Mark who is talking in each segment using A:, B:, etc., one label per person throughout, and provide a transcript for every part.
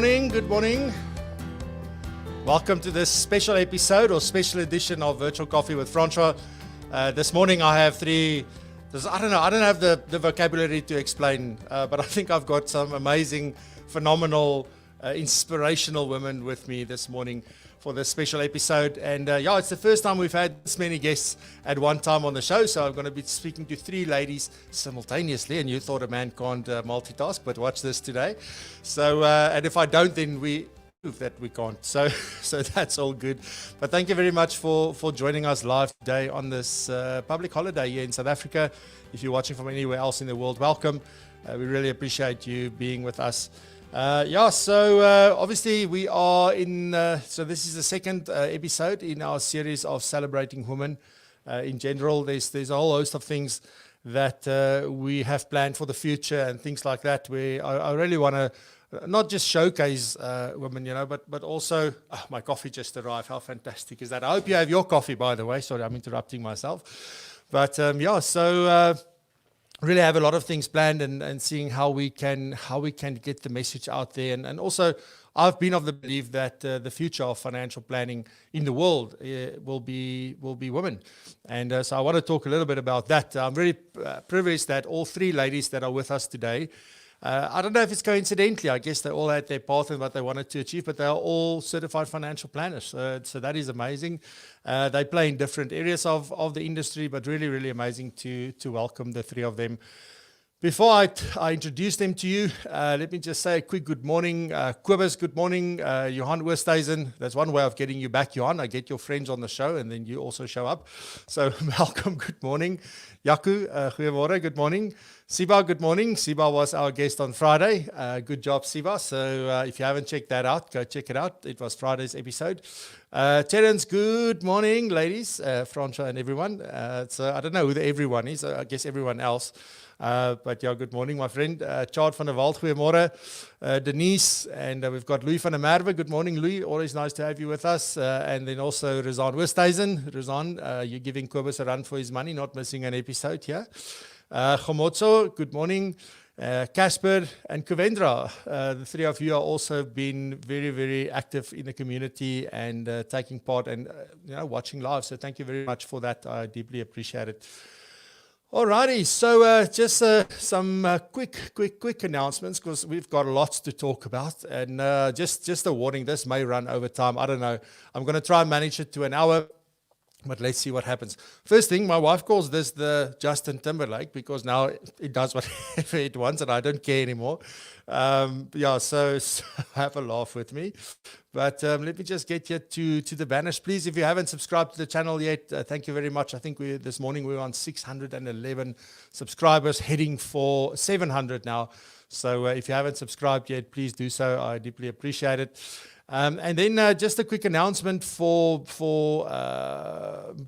A: morning, good morning. Welcome to this special episode or special edition of Virtual Coffee with Francois. This morning I have I don't have the vocabulary to explain, but I think I've got some amazing, phenomenal, inspirational women with me this morning for this special episode. And it's the first time we've had this many guests at one time on the show, so I'm going to be speaking to three ladies simultaneously, and you thought a man can't multitask, but watch this today. So, and if I don't, then we prove that we can't. So that's all good. But thank you very much for joining us live today on this public holiday here in South Africa. If you're watching from anywhere else in the world, welcome. We really appreciate you being with us. Obviously we are in, so this is the second episode in our series of celebrating women. In general, there's a whole host of things that we have planned for the future and things like that, where I really want to not just showcase women, but also, my coffee just arrived. How fantastic is that? I hope you have your coffee, by the way. Sorry, I'm interrupting myself. But really have a lot of things planned and seeing how we can get the message out there. And also, I've been of the belief that the future of financial planning in the world will be women. And so I want to talk a little bit about that. I'm very privileged that all three ladies that are with us today, I don't know if it's coincidentally, I guess they all had their path and what they wanted to achieve, but they are all certified financial planners. So that is amazing. They play in different areas of the industry, but really, really amazing to welcome the three of them. Before I introduce them to you, let me just say a quick good morning. Kobus, good morning. Johan Oosthuizen, that's one way of getting you back, Johan. I get your friends on the show and then you also show up. So welcome, good morning. Jaco, goeiemorgen, good morning. Siba, good morning. Siba was our guest on Friday. Good job, Siba. So if you haven't checked that out, go check it out. It was Friday's episode. Terence, good morning, ladies, Francois and everyone. So I don't know who the everyone is. I guess everyone else. But yeah, good morning, my friend. Chad van der Walt, goeiemorgen. Denise, and we've got Louis van der Merwe. Good morning, Louis. Always nice to have you with us. And then also Rizan Oosthuizen. Rizan, you're giving Kobus a run for his money, not missing an episode here. Khomotso, good morning. Casper and Kuvendra, the three of you are also been very, very active in the community and taking part and watching live. So thank you very much for that. I deeply appreciate it. Alrighty, so just some quick announcements because we've got lots to talk about, and just a warning: this may run over time. I don't know. I'm going to try and manage it to an hour. But let's see what happens. First thing, my wife calls this the Justin Timberlake because now it does whatever it wants and I don't care anymore. So have a laugh with me. But let me just get you to the banners. Please, if you haven't subscribed to the channel yet, thank you very much. I think this morning we were on 611 subscribers, heading for 700 now. So if you haven't subscribed yet, please do so. I deeply appreciate it. And then just a quick announcement for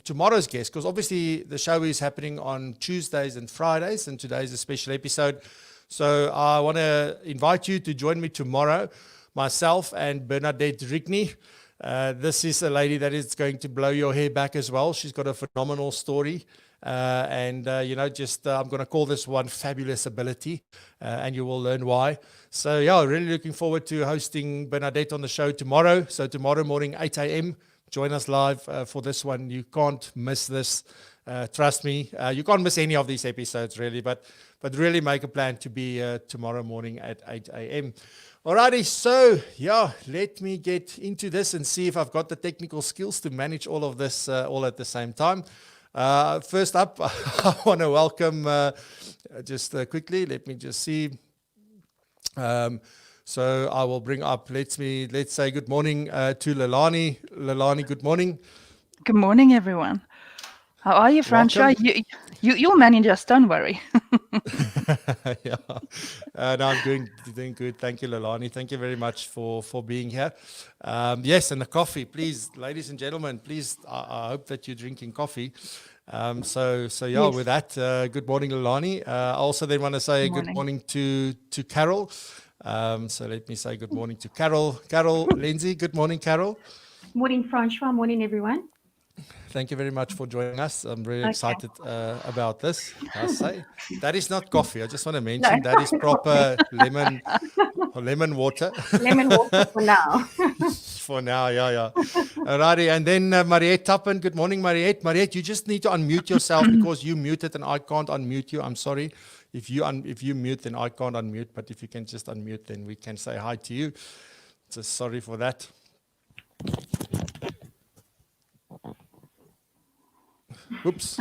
A: tomorrow's guest, because obviously the show is happening on Tuesdays and Fridays, and today is a special episode. So I want to invite you to join me tomorrow, myself and Bernadette Rigney. This is a lady that is going to blow your hair back as well. She's got a phenomenal story. I'm going to call this one Fabulous Ability, and you will learn why. So, really looking forward to hosting Bernadette on the show tomorrow. So, tomorrow morning, 8 a.m., join us live for this one. You can't miss this. Trust me. You can't miss any of these episodes, really, but really make a plan to be tomorrow morning at 8 a.m. Alrighty, so, let me get into this and see if I've got the technical skills to manage all of this all at the same time. First up, I want to welcome, quickly, let me just see. So I will bring up, let's say good morning to Lelane. Lelane, good morning.
B: Good morning, everyone. How are you, Francois? You'll manage us, don't worry.
A: No, I'm doing good. Thank you, Lelane. Thank you very much for being here. Yes, and the coffee, please, ladies and gentlemen, please, I hope that you're drinking coffee. Yes. With that, good morning, Lelane. I also then want to say good morning to Carol. So let me say good morning to Carol. Lenzi, good morning, Carol.
C: Morning, Francois. Morning, everyone.
A: Thank you very much for joining us. I'm really
B: Okay.
A: excited about this. I say that is not coffee. I just want to mention that is proper lemon water.
C: Lemon water for now.
A: For now, yeah. Alrighty, and then Mariette Tappan. Good morning, Mariette. Mariette, you just need to unmute yourself because you muted and I can't unmute you. I'm sorry. If you mute, then I can't unmute. But if you can just unmute, then we can say hi to you. So sorry for that. Oops.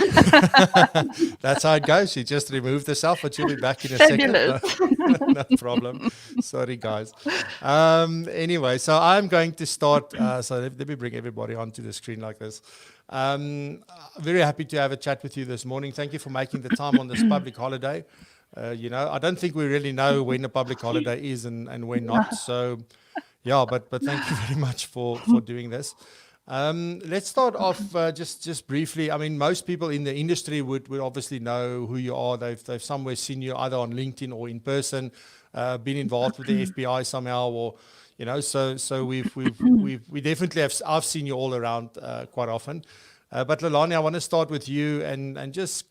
A: That's how it goes. She just removed herself, but she'll be back in a
B: Fabulous.
A: second. No problem. Sorry, guys. Anyway, so I'm going to start. So let me bring everybody onto the screen like this. Very happy to have a chat with you this morning. Thank you for making the time on this public holiday. I don't think we really know when a public holiday is and when not. So, yeah, but thank you very much for doing this. Let's start off just briefly. I mean, most people in the industry would obviously know who you are. They've somewhere seen you either on LinkedIn or in person, been involved with the FBI somehow, or So we definitely have. I've seen you all around quite often. But Lelane, I want to start with you and just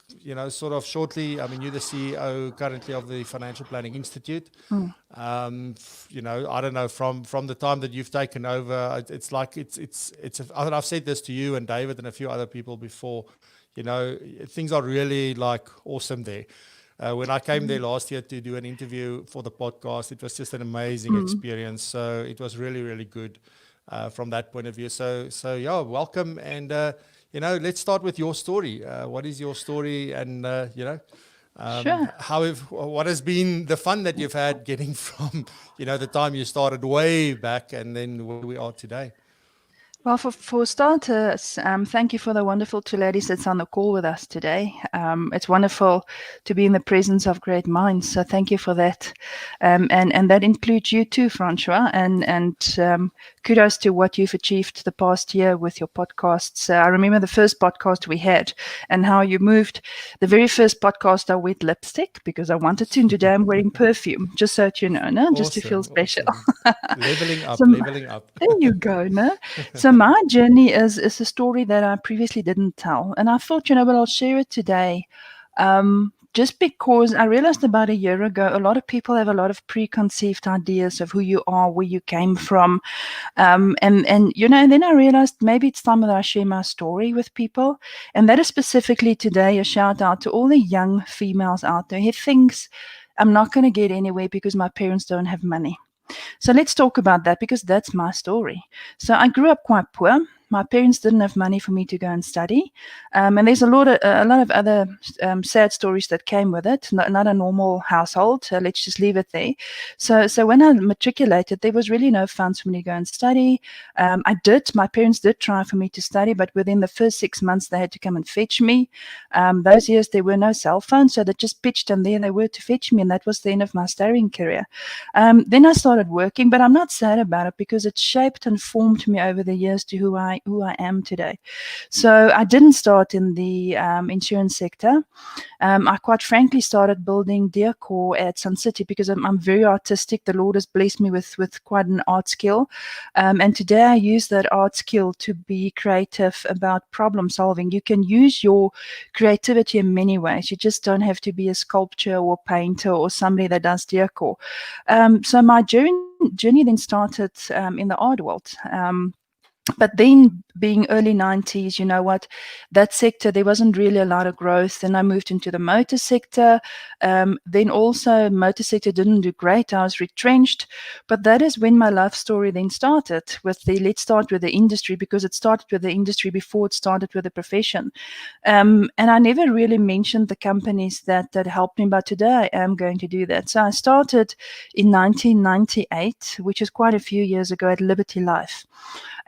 A: sort of shortly. I mean, you're the CEO currently of the Financial Planning Institute. I don't know from the time that you've taken over. It's like I've said this to you and David and a few other people before. Things are really like awesome there. When I came there last year to do an interview for the podcast, it was just an amazing experience. So it was really, really good from that point of view. So yeah, welcome. And, let's start with your story. What is your story? And,
B: Sure.
A: what has been the fun that you've had getting from, the time you started way back and then where we are today?
B: Well, for starters, thank you for the wonderful two ladies that's on the call with us today. It's wonderful to be in the presence of great minds, so thank you for that. And that includes you too, Francois, and kudos to what you've achieved the past year with your podcasts. I remember the first podcast we had and how you moved. The very first podcast I wet lipstick because I wanted to, and today I'm wearing perfume, just so that you know, no? Just to feel special.
A: Awesome. Leveling up.
B: There you go, no? So my journey is a story that I previously didn't tell. And I thought, I'll share it today. Just because I realized about a year ago, a lot of people have a lot of preconceived ideas of who you are, where you came from. And then I realized maybe it's time that I share my story with people. And that is specifically today a shout out to all the young females out there who thinks I'm not going to get anywhere because my parents don't have money. So let's talk about that because that's my story. So I grew up quite poor. My parents didn't have money for me to go and study. And there's a lot of other sad stories that came with it. Not a normal household. Let's just leave it there. So when I matriculated, there was really no funds for me to go and study. My parents did try for me to study, but within the first 6 months, they had to come and fetch me. Those years, there were no cell phones, so they just pitched and there they were to fetch me. And that was the end of my studying career. Then I started working, but I'm not sad about it because it shaped and formed me over the years to who I am today. So I didn't start in the insurance sector. I quite frankly started building decor at Sun City because I'm very artistic. The Lord has blessed me with quite an art skill. And today I use that art skill to be creative about problem solving. You can use your creativity in many ways. You just don't have to be a sculptor or painter or somebody that does decor. So my journey then started in the art world. But then being early 90s, you know what, that sector, there wasn't really a lot of growth. Then I moved into the motor sector. Then also motor sector didn't do great. I was retrenched. But that is when my love story then started with let's start with the industry because it started with the industry before it started with the profession. And I never really mentioned the companies that helped me, but today I am going to do that. So I started in 1998, which is quite a few years ago, at Liberty Life.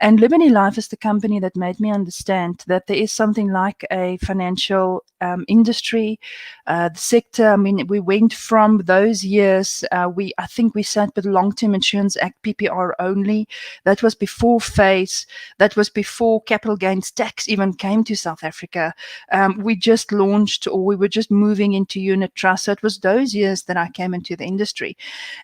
B: And Liberty Life is the company that made me understand that there is something like a financial industry, the sector. I mean, we went from those years, I think we sat with Long-Term Insurance Act, PPR only. That was before FACE. That was before capital gains tax even came to South Africa. We just launched, or we were just moving into unit trust. So it was those years that I came into the industry.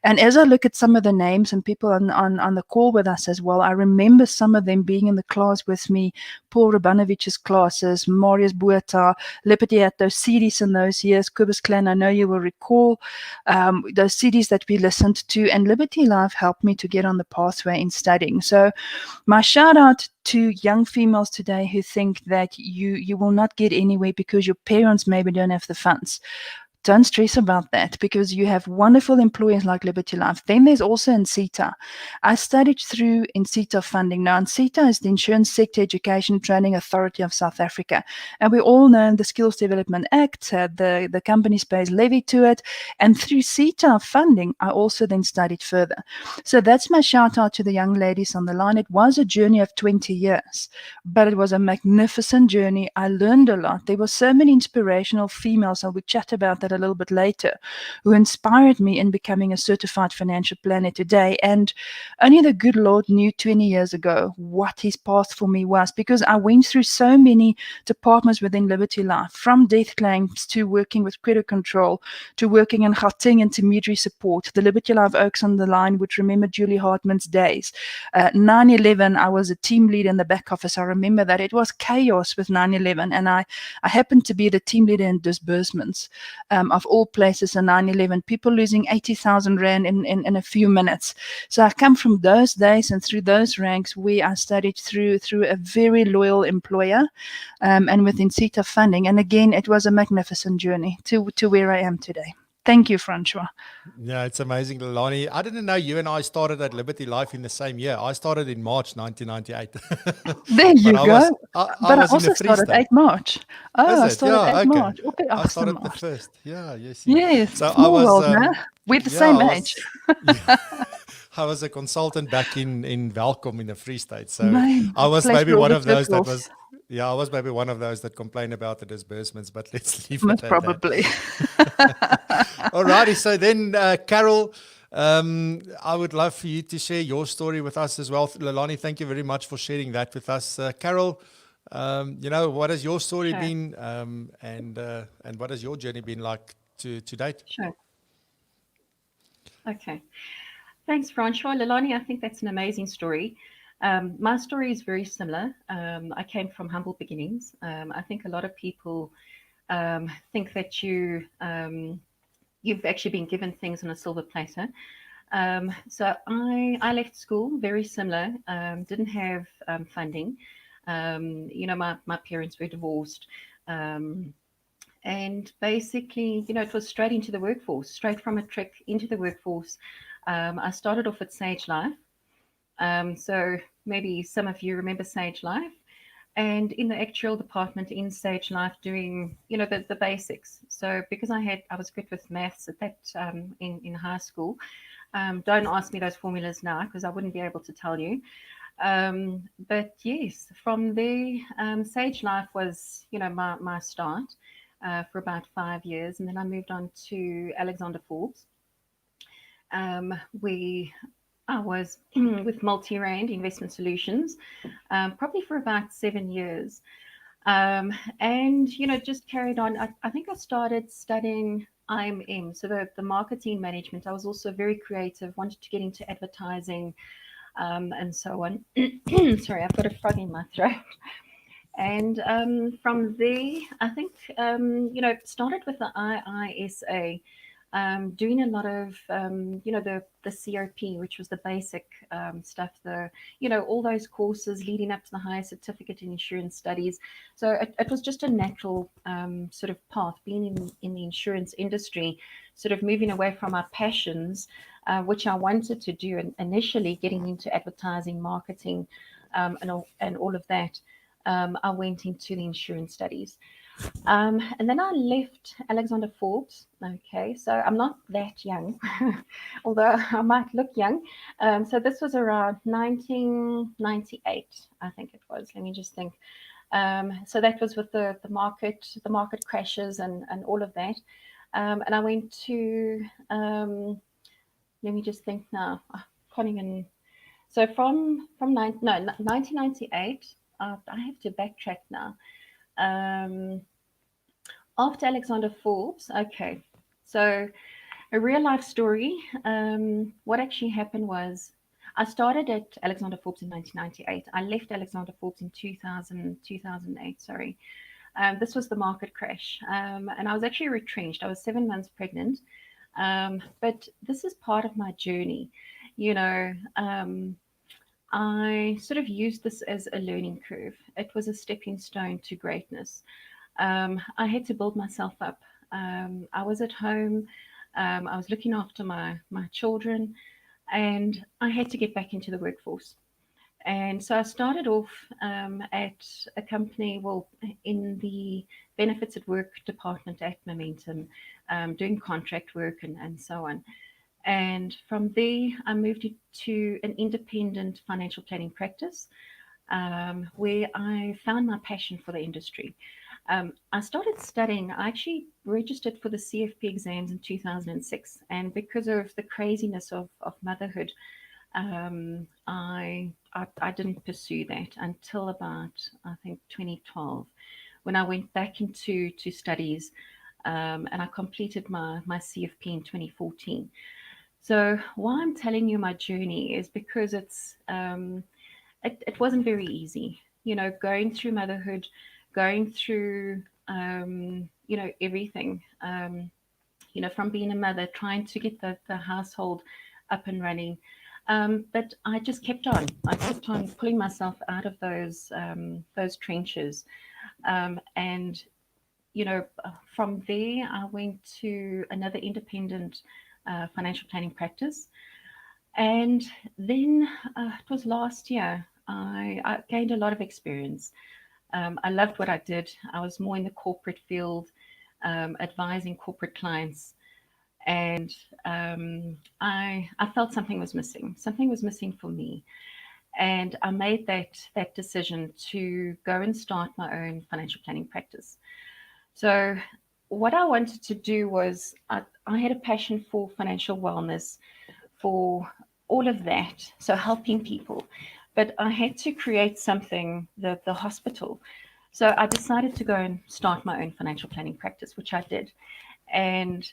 B: And as I look at some of the names and people on the call with us as well, I remember some of them being in the class with me, Paul Rabanovich's classes, Marius Buerta, Liberty had those CDs in those years, Cobus Clan, I know you will recall those CDs that we listened to, and Liberty Life helped me to get on the pathway in studying. So my shout out to young females today who think that you will not get anywhere because your parents maybe don't have the funds. Don't stress about that because you have wonderful employers like Liberty Life. Then there's also Incita. I studied through Incita funding. Now, Incita is the Insurance Sector Education Training Authority of South Africa. And we all know the Skills Development Act, the companies pays levy to it. And through CETA funding, I also then studied further. So that's my shout out to the young ladies on the line. It was a journey of 20 years, but it was a magnificent journey. I learned a lot. There were so many inspirational females, and we chat about that a little bit later, who inspired me in becoming a certified financial planner today. And only the good Lord knew 20 years ago what his path for me was, because I went through so many departments within Liberty Life, from death claims to working with credit control to working in Gauteng intermediary support. The Liberty Life Oaks on the line would remember Julie Hartman's days. 9/11, I was a team leader in the back office. I remember that it was chaos with 9/11, and I happened to be the team leader in disbursements. Of all places in 9/11, people losing 80,000 Rand in a few minutes. So I come from those days and through those ranks where I studied through a very loyal employer and with Incita funding. And again, it was a magnificent journey to where I am today. Thank you, Francois.
A: Yeah, it's amazing, Lelane. I didn't know you and I started at Liberty Life in the same year. I started in March 1998.
B: There you go. But I
A: was in
B: also
A: the Free
B: started
A: State.
B: 8 March. Oh,
A: Is
B: I
A: it?
B: started
A: Yeah,
B: 8
A: okay.
B: March. Okay,
A: I started the
B: March.
A: first. Yeah, yes.
B: Yes,
A: So I
B: small
A: was,
B: world, man. We're the same age.
A: I was a consultant back in Welkom in the Free State. So
B: Man,
A: I was
B: place
A: maybe
B: for all
A: one
B: the
A: of those that
B: circles.
A: I was maybe one of those that complained about the disbursements, but let's leave
B: Most
A: it at
B: probably.
A: that. Alrighty, so then Carol, I would love for you to share your story with us as well. Lelane, thank you very much for sharing that with us. Carol, what has your story been, and what has your journey been like to date?
C: Sure. Okay. Thanks, Francois. Lelane, I think that's an amazing story. My story is very similar. I came from humble beginnings. I think a lot of people think that you've actually been given things on a silver platter. So I left school very similar. Didn't have funding. My parents were divorced. And basically, it was straight into the workforce, straight from a trick into the workforce. I started off at Sage Life. So maybe some of you remember Sage Life. And in the actual department in Sage Life doing, the basics. So because I was good with maths at that in high school. Don't ask me those formulas now because I wouldn't be able to tell you. But yes, from there, Sage Life was, my start for about 5 years. And then I moved on to Alexander Forbes, where I was with Multi-Rand Investment Solutions, probably for about 7 years. And, just carried on. I think I started studying IMM, so the marketing management. I was also very creative, wanted to get into advertising and so on. Sorry, I've got a frog in my throat. And from there, I think, started with the IISA, doing a lot of, the CRP, which was the basic stuff, all those courses leading up to the higher certificate in insurance studies. So it was just a natural sort of path, being in the insurance industry, sort of moving away from our passions, which I wanted to do initially, getting into advertising, marketing, and all of that. I went into the insurance studies. And then I left Alexander Forbes. Okay, so I'm not that young, although I might look young. So this was around 1998, I think it was. Let me just think. So that was with the market crashes and all of that. And I went to, let me just think now. I can't even. So from 1998. I have to backtrack now. After Alexander Forbes, okay. So a real life story. What actually happened was I started at Alexander Forbes in 1998. I left Alexander Forbes in 2008, sorry. This was the market crash. And I was actually retrenched. I was 7 months pregnant. But this is part of my journey. You know, I sort of used this as a learning curve. It was a stepping stone to greatness. I had to build myself up. I was at home. I was looking after my children, and I had to get back into the workforce. And so I started off at a company, well, in the benefits at work department at Momentum, doing contract work and so on. And from there, I moved to an independent financial planning practice where I found my passion for the industry. I started studying. I actually registered for the CFP exams in 2006. And because of the craziness of motherhood, I didn't pursue that until about, I think, 2012, when I went back into studies and I completed my CFP in 2014. So why I'm telling you my journey is because it wasn't very easy, you know, going through motherhood, going through you know, everything, you know, from being a mother, trying to get the household up and running. But I just kept on. I kept on pulling myself out of those trenches, and you know, from there I went to another independent financial planning practice, and then it was last year I gained a lot of experience. I loved what I did. I was more in the corporate field, advising corporate clients, and I felt something was missing. Something was missing for me, and I made that decision to go and start my own financial planning practice. So what I wanted to do was I had a passion for financial wellness, for all of that, so helping people. But I had to create something, the hospital. So I decided to go and start my own financial planning practice, which I did. And,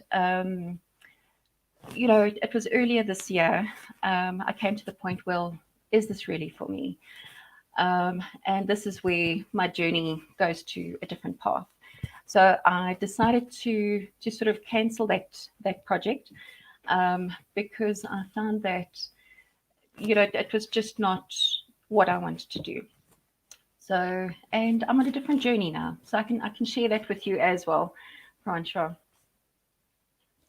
C: you know, it was earlier this year. I came to the point, well, is this really for me? And this is where my journey goes to a different path. So I decided to sort of cancel that project because I found that, you know, it was just not what I wanted to do. So, and I'm on a different journey now, so I can share that with you as well, Francois.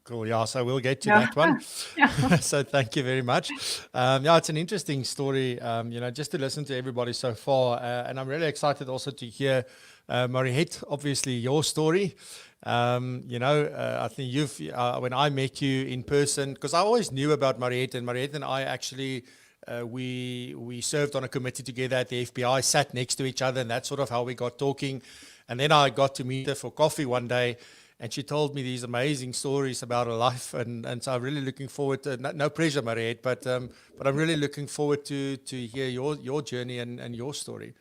A: Cool. Yeah. So we'll get to
C: Yeah.
A: that one.
C: Yeah.
A: So thank you very much. Yeah, it's an interesting story, you know, just to listen to everybody so far. And I'm really excited also to hear, Mariette, obviously your story. You know, I think you've, when I met you in person, because I always knew about Mariette, and Mariette and I actually, we served on a committee together at the FBI, sat next to each other, and that's sort of how we got talking. And then I got to meet her for coffee one day, and she told me these amazing stories about her life, and so I'm really looking forward to, no pressure, Mariette, but I'm really looking forward to hear your journey and your story.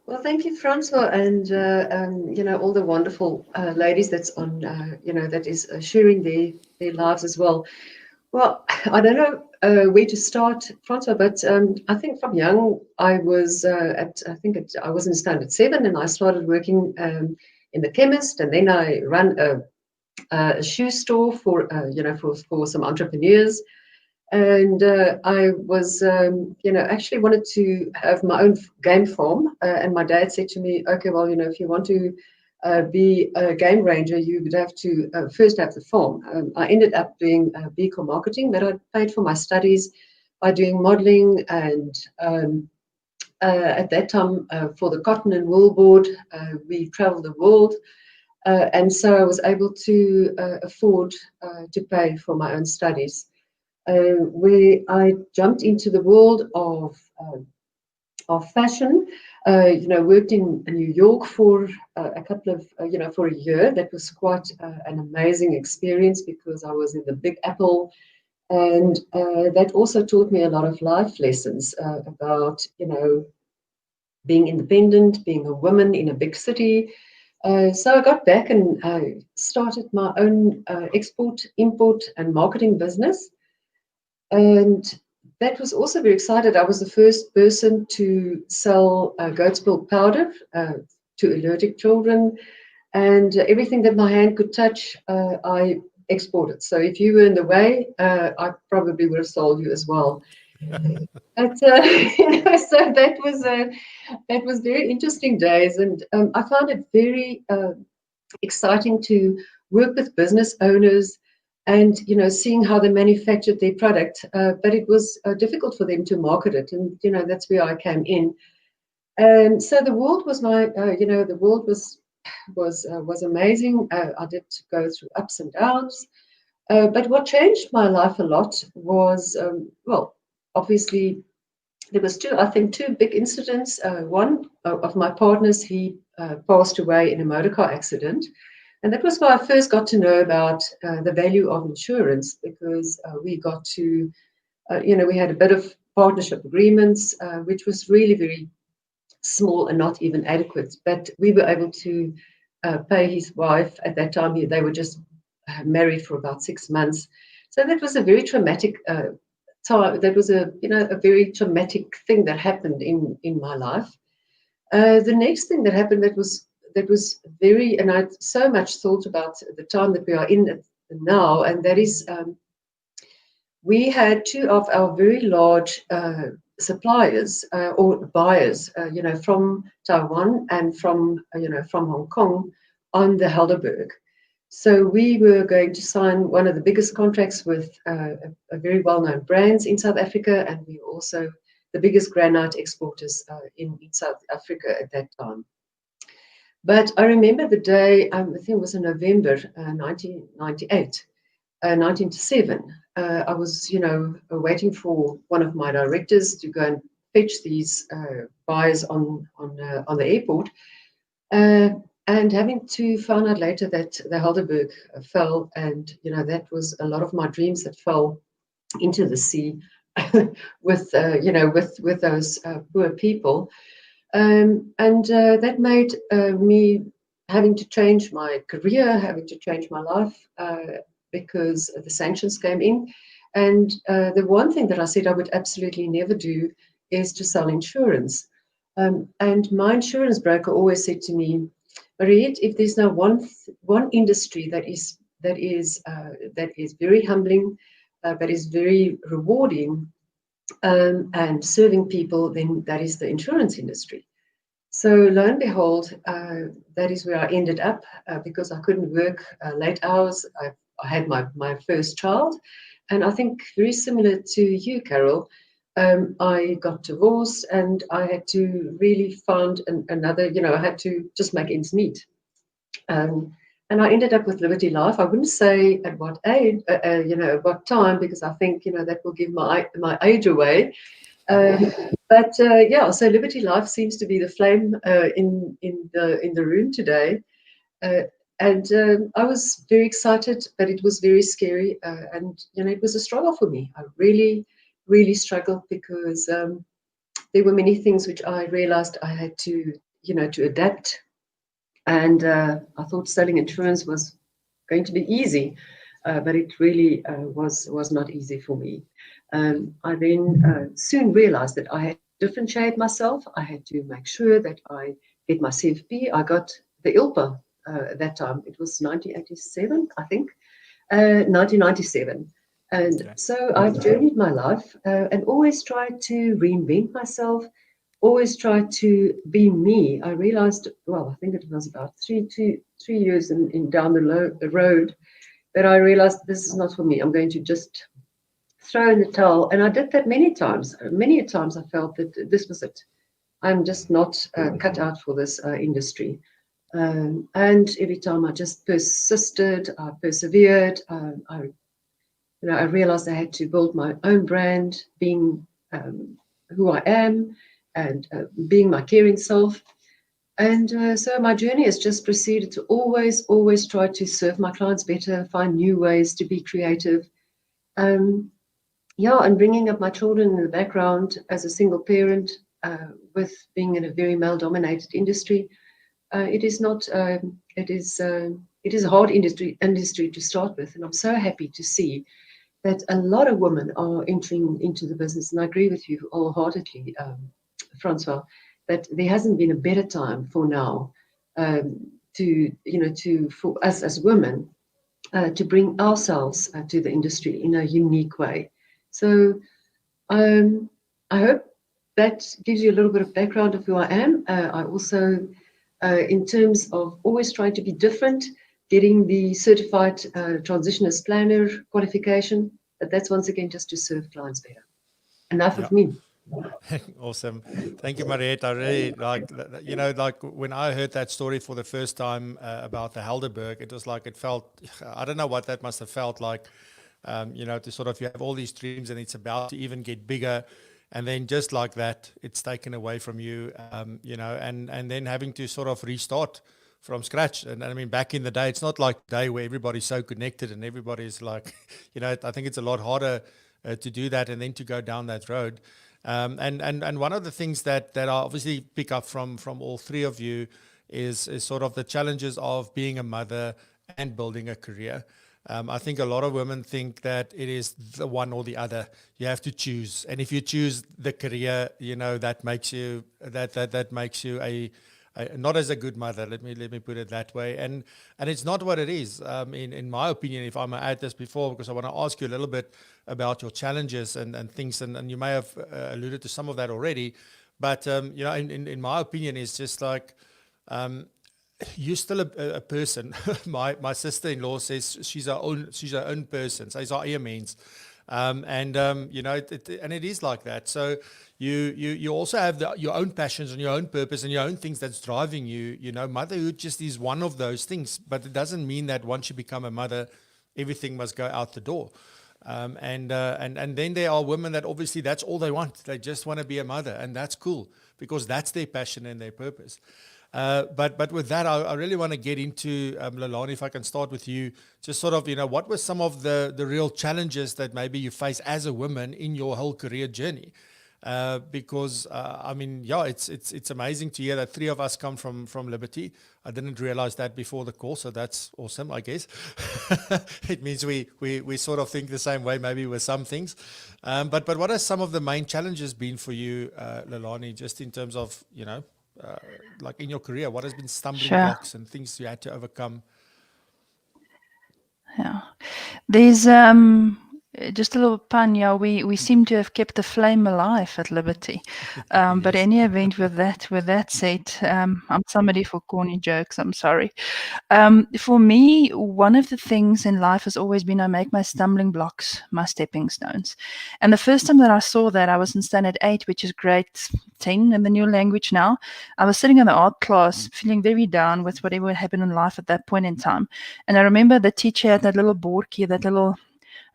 D: Well, thank you, Francois, and you know, all the wonderful ladies that's on, you know, that is sharing their lives as well. Well, I don't know where to start, Francois, but I think from young I was I was in standard 7, and I started working in the chemist, and then I ran a shoe store for you know, for some entrepreneurs. And I was, you know, actually wanted to have my own game farm. And my dad said to me, okay, well, you know, if you want to be a game ranger, you would have to first have the farm. I ended up doing vehicle marketing, but I paid for my studies by doing modeling. And at that time, for the Cotton and Wool Board, we traveled the world. And so I was able to afford to pay for my own studies. Where I jumped into the world of fashion, you know, worked in New York for a couple of, you know, for a year. That was quite an amazing experience because I was in the Big Apple, and that also taught me a lot of life lessons about, you know, being independent, being a woman in a big city, So I got back and started my own export, import, and marketing business. And that was also very excited. I was the first person to sell goat's milk powder to allergic children, and everything that my hand could touch, I exported. So if you were in the way, I probably would have sold you as well. But so that was very interesting days, and I found it very exciting to work with business owners and seeing how they manufactured their product, but it was difficult for them to market it, and that's where I came in. And so the world was the world was amazing. I did go through ups and downs, but what changed my life a lot was well, obviously there was two big incidents. One of my partners, he passed away in a motorcar accident. And that was where I first got to know about the value of insurance, because we got to, we had a bit of partnership agreements, which was really very small and not even adequate. But we were able to pay his wife at that time. They were just married for about 6 months. So that was a very traumatic time. That was a very traumatic thing that happened in my life. The next thing that happened that was very, and I so much thought about the time that we are in now, and that is we had two of our very large suppliers or buyers, from Taiwan and from Hong Kong on the Helderberg. So we were going to sign one of the biggest contracts with a very well-known brands in South Africa, and we were also the biggest granite exporters in South Africa at that time. But I remember the day, I think it was in November 1998, 1997. I was, waiting for one of my directors to go and fetch these buyers on the airport, and having to find out later that the Helderberg fell, and that was a lot of my dreams that fell into the sea with those poor people. And that made me having to change my career, having to change my life, because the sanctions came in. And the one thing that I said I would absolutely never do is to sell insurance. And my insurance broker always said to me, Mariette, if there's now one industry that is very humbling, that is very rewarding, and serving people, then that is the insurance industry. So lo and behold, that is where I ended up, because I couldn't work late hours. I had my first child, and I think very similar to you, Carol, I got divorced, and I had to really find another, I had to just make ends meet. And I ended up with Liberty Life. I wouldn't say at what age, at what time, because I think, that will give my age away. But so Liberty Life seems to be the flame in the room today. And I was very excited, but it was very scary. And, it was a struggle for me. I really, really struggled, because there were many things which I realized I had to, to adapt. And I thought selling insurance was going to be easy, but it really was not easy for me. I then soon realized that I had to differentiate myself. I had to make sure that I get my CFP. I got the ILPA at that time. It was 1987, I think, 1997. And so I've journeyed my life and always tried to reinvent myself, always tried to be me. I realized, I think it was about 3 years in down the road, that I realized this is not for me. I'm going to just throw in the towel. And I did that many times. Many times I felt that this was it. I'm just not cut out for this industry. And every time I just persisted, I persevered. I realized I had to build my own brand, being who I am, and being my caring self. And so my journey has just proceeded to always try to serve my clients better, find new ways to be creative. And bringing up my children in the background as a single parent, with being in a very male-dominated industry, it is not. It is a hard industry to start with, and I'm so happy to see that a lot of women are entering into the business. And I agree with you wholeheartedly, Francois, that there hasn't been a better time for now for us as women to bring ourselves to the industry in a unique way. So I hope that gives you a little bit of background of who I am. I also, in terms of always trying to be different, getting the certified transitionist planner qualification, but that's once again just to serve clients better. Enough of me.
A: Awesome. Thank you, Mariette. I really like when I heard that story for the first time about the Helderberg, it was like, it felt, I don't know what that must have felt like, to sort of, you have all these dreams and it's about to even get bigger. And then just like that, it's taken away from you, and then having to sort of restart from scratch. And I mean, back in the day, it's not like today where everybody's so connected and everybody's like, I think it's a lot harder to do that and then to go down that road. And one of the things that I obviously pick up from all three of you is sort of the challenges of being a mother and building a career. I think a lot of women think that it is the one or the other. You have to choose, and if you choose the career, that makes you that makes you a not as a good mother. Let me put it that way. And it's not what it is. In my opinion, if I may add this before, because I want to ask you a little bit about your challenges and things, and you may have alluded to some of that already. But in my opinion, it's just like you're still a person. My sister-in-law says she's her own person. Sy's haar eie mens. And it is like that. So you also have your own passions and your own purpose and your own things that's driving you. Motherhood just is one of those things, but it doesn't mean that once you become a mother, everything must go out the door. And then there are women that obviously that's all they want. They just want to be a mother, and that's cool because that's their passion and their purpose. But with that, I really want to get into, Lelane, if I can start with you, just sort of, what were some of the real challenges that maybe you face as a woman in your whole career journey? Because, it's amazing to hear that three of us come from Liberty. I didn't realize that before the call, so that's awesome, I guess. It means we sort of think the same way, maybe with some things. But what are some of the main challenges been for you, Lelane, just in terms of, like in your career, what has been stumbling blocks and things you had to overcome?
B: Yeah, there's just a little pun. Yeah, we seem to have kept the flame alive at Liberty. But any event, with that said, I'm somebody for corny jokes. I'm sorry. For me, one of the things in life has always been I make my stumbling blocks my stepping stones. And the first time that I saw that, I was in standard 8, which is grade 10 in the new language now. I was sitting in the art class feeling very down with whatever happened in life at that point in time. And I remember the teacher had that little board here, that little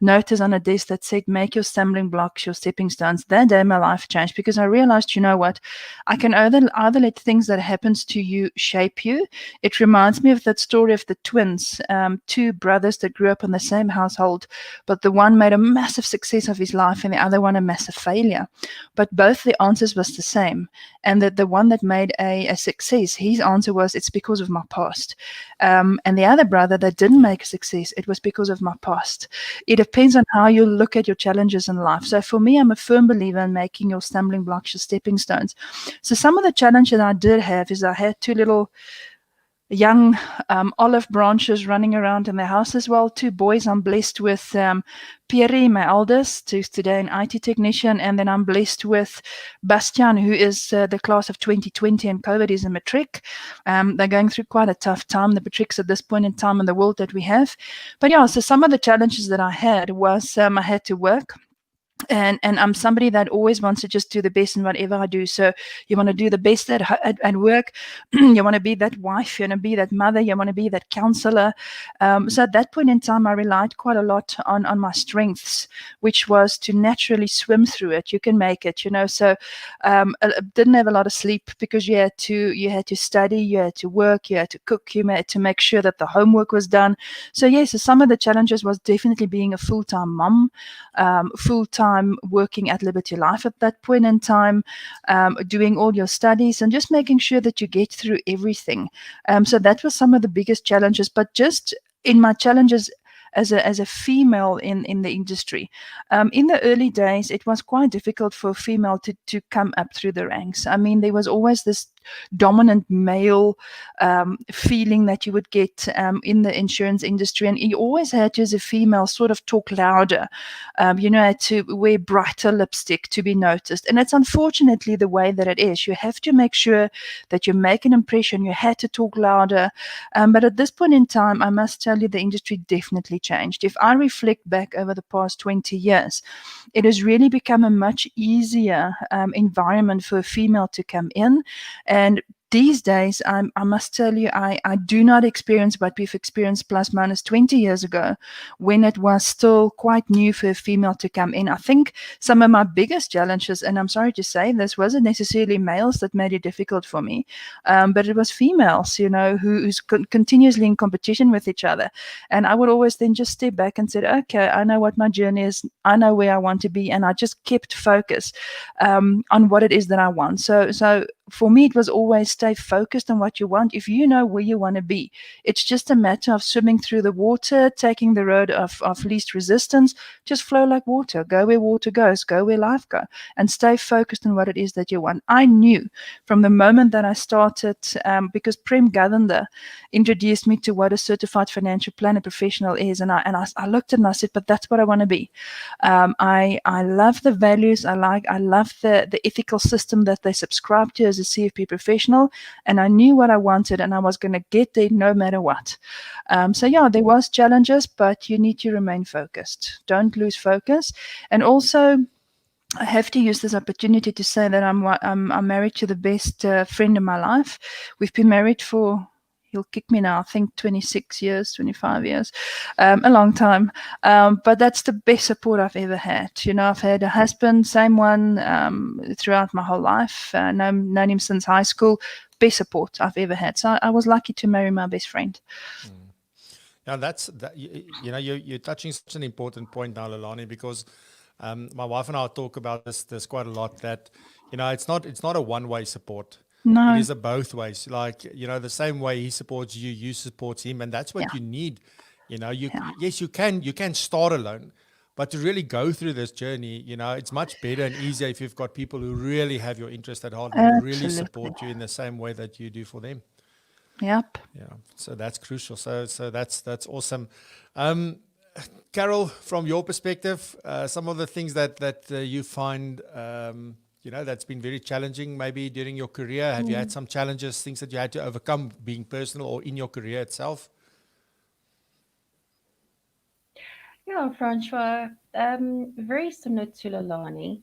B: notice on a desk that said, make your stumbling blocks your stepping stones. That day my life changed, because I realized, what, I can either let things that happens to you shape you. It reminds me of that story of the twins, two brothers that grew up in the same household, but the one made a massive success of his life and the other one a massive failure. But both the answers was the same, and that the one that made a success, his answer was, it's because of my past. And the other brother that didn't make a success, it was because of my past. It depends on how you look at your challenges in life. So for me, I'm a firm believer in making your stumbling blocks your stepping stones. So some of the challenges I did have is I had two little young olive branches running around in the house as well. Two boys. I'm blessed with Pierre, my eldest, who's today an IT technician, and then I'm blessed with Bastian, who is the class of 2020, and COVID is a matric. They're going through quite a tough time, the matrics at this point in time in the world that we have. But yeah, so some of the challenges that I had was I had to work. And I'm somebody that always wants to just do the best in whatever I do. So you want to do the best at work. You want to be that wife. You want to be that mother. You want to be that counselor. So at that point in time, I relied quite a lot on my strengths, which was to naturally swim through it. You can make it, So I didn't have a lot of sleep, because you had to study, you had to work, you had to cook, you had to make sure that the homework was done. So yes, so some of the challenges was definitely being a full-time mom, full-time time working at Liberty Life at that point in time, doing all your studies and just making sure that you get through everything. So that was some of the biggest challenges. But just in my challenges as a female in the industry, in the early days, it was quite difficult for a female to come up through the ranks. I mean, there was always this dominant male feeling that you would get in the insurance industry, and you always had to, as a female, sort of talk louder, had to wear brighter lipstick to be noticed. And it's unfortunately the way that it is. You have to make sure that you make an impression. You had to talk louder. But at this point in time, I must tell you, the industry definitely changed. If I reflect back over the past 20 years, it has really become a much easier environment for a female to come in. And these days, I must tell you, I do not experience what we've experienced plus minus 20 years ago, when it was still quite new for a female to come in. I think some of my biggest challenges, and I'm sorry to say this, wasn't necessarily males that made it difficult for me, but it was females, who's continuously in competition with each other. And I would always then just step back and say, okay, I know what my journey is, I know where I want to be, and I just kept focus on what it is that I want. So for me, it was always stay focused on what you want. If you know where you want to be, it's just a matter of swimming through the water, taking the road of least resistance, just flow like water, go where water goes, go where life goes, and stay focused on what it is that you want. I knew from the moment that I started, because Prem Govender introduced me to what a certified financial planner professional is, and I looked at it and I said, but that's what I want to be. I love the values, I love the ethical system that they subscribe to as a CFP professional, and I knew what I wanted, and I was going to get there no matter what. So yeah, there was challenges, but you need to remain focused. Don't lose focus. And also, I have to use this opportunity to say that I'm married to the best friend in my life. We've been married for, he'll kick me now, I think 26 years, 25 years, a long time. But that's the best support I've ever had. I've had a husband, same one, throughout my whole life, known him since high school. Best support I've ever had. So I was lucky to marry my best friend.
A: Now you're touching such an important point now, Lelane, because my wife and I talk about this quite a lot, that it's not a one-way support.
B: No.
A: It is a both ways. Like, the same way he supports you, you support him, and that's what you need. Yes, you can start alone, but to really go through this journey, it's much better and easier if you've got people who really have your interest at heart and really support you in the same way that you do for them.
B: Yep.
A: Yeah. So that's crucial. So that's awesome. Carol, from your perspective, some of the things that you find, that's been very challenging maybe during your career. Have you had some challenges, things that you had to overcome, being personal or in your career itself?
C: Yeah, Francois, very similar to Lelane.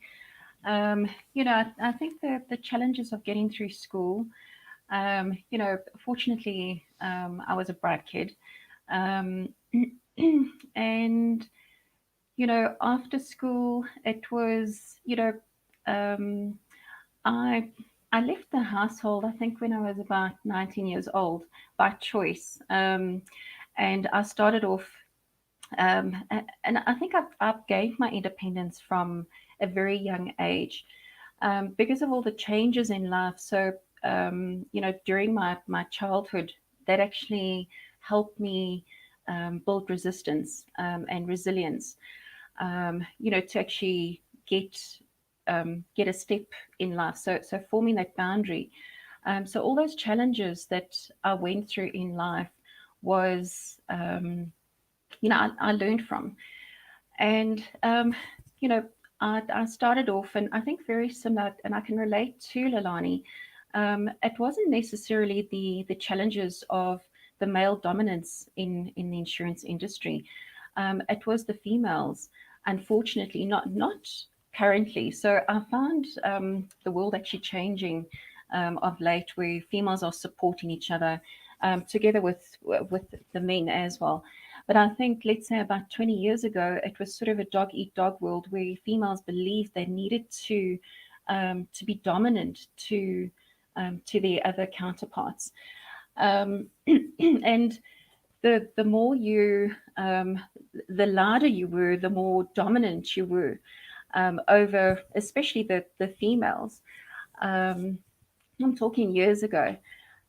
C: I think the challenges of getting through school, fortunately, I was a bright kid. And, after school, it was, I left the household, I think, when I was about 19 years old by choice. And I started off, and I think I've gained my independence from a very young age, because of all the changes in life. So, during my childhood, that actually helped me build resistance and resilience, to actually get a step in life. So forming that boundary. So all those challenges that I went through in life was, I learned from. And, I started off, and I think very similar, and I can relate to Lelane. It wasn't necessarily the challenges of the male dominance in the insurance industry. It was the females, unfortunately, not currently. So I found the world actually changing of late, where females are supporting each other together with the men as well. But I think, let's say about 20 years ago, it was sort of a dog-eat-dog world, where females believed they needed to be dominant to their other counterparts. And the more you, the louder you were, the more dominant you were. over especially the females. I'm talking years ago.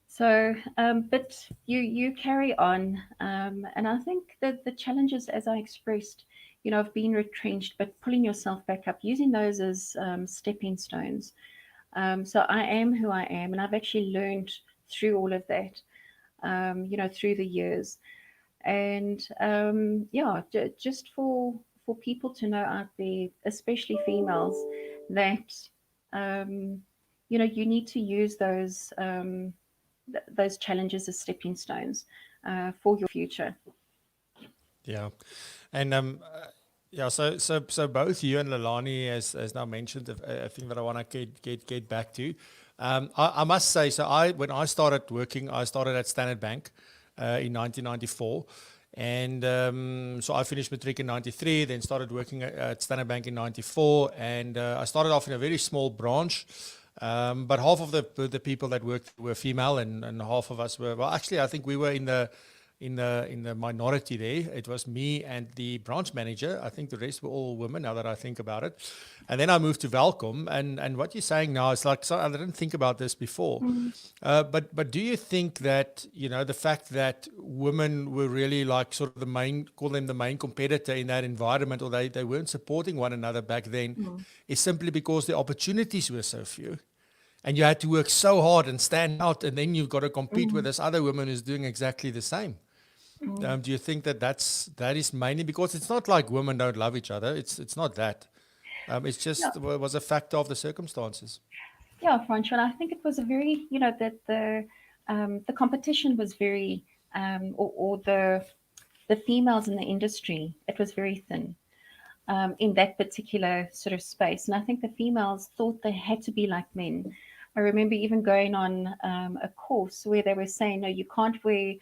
C: So, but you carry on, and I think that the challenges, as I expressed, of being retrenched, but pulling yourself back up, using those as stepping stones. So I am who I am, and I've actually learned through all of that, through the years. And just for people to know out there, especially females, that you need to use those challenges as stepping stones for your future.
A: Yeah, and yeah, so both you and Lelane, as now mentioned, a thing that I want to get back to. I must say, so when I started working, I started at Standard Bank in 1994. And so I finished matric in 93, then started working at Standard Bank in 94. And I started off in a very small branch. But half of the people that worked were female, and half of us were, well, actually, I think we were in the minority there. It was me and the branch manager. I think the rest were all women, now that I think about it. And then I moved to Welkom, and what you're saying now is like, so I didn't think about this before. But do you think that, the fact that women were really like sort of the main competitor in that environment, or they weren't supporting one another back then, is simply because the opportunities were so few? And you had to work so hard and stand out, and then you've got to compete with this other woman who's doing exactly the same. Do you think that is mainly because it's not like women don't love each other? It's not that. It's just was a factor of the circumstances.
C: Yeah, Francois, I think it was a very, that the competition was very, or the females in the industry, it was very thin in that particular sort of space. And I think the females thought they had to be like men. I remember even going on a course where they were saying, no, you can't wear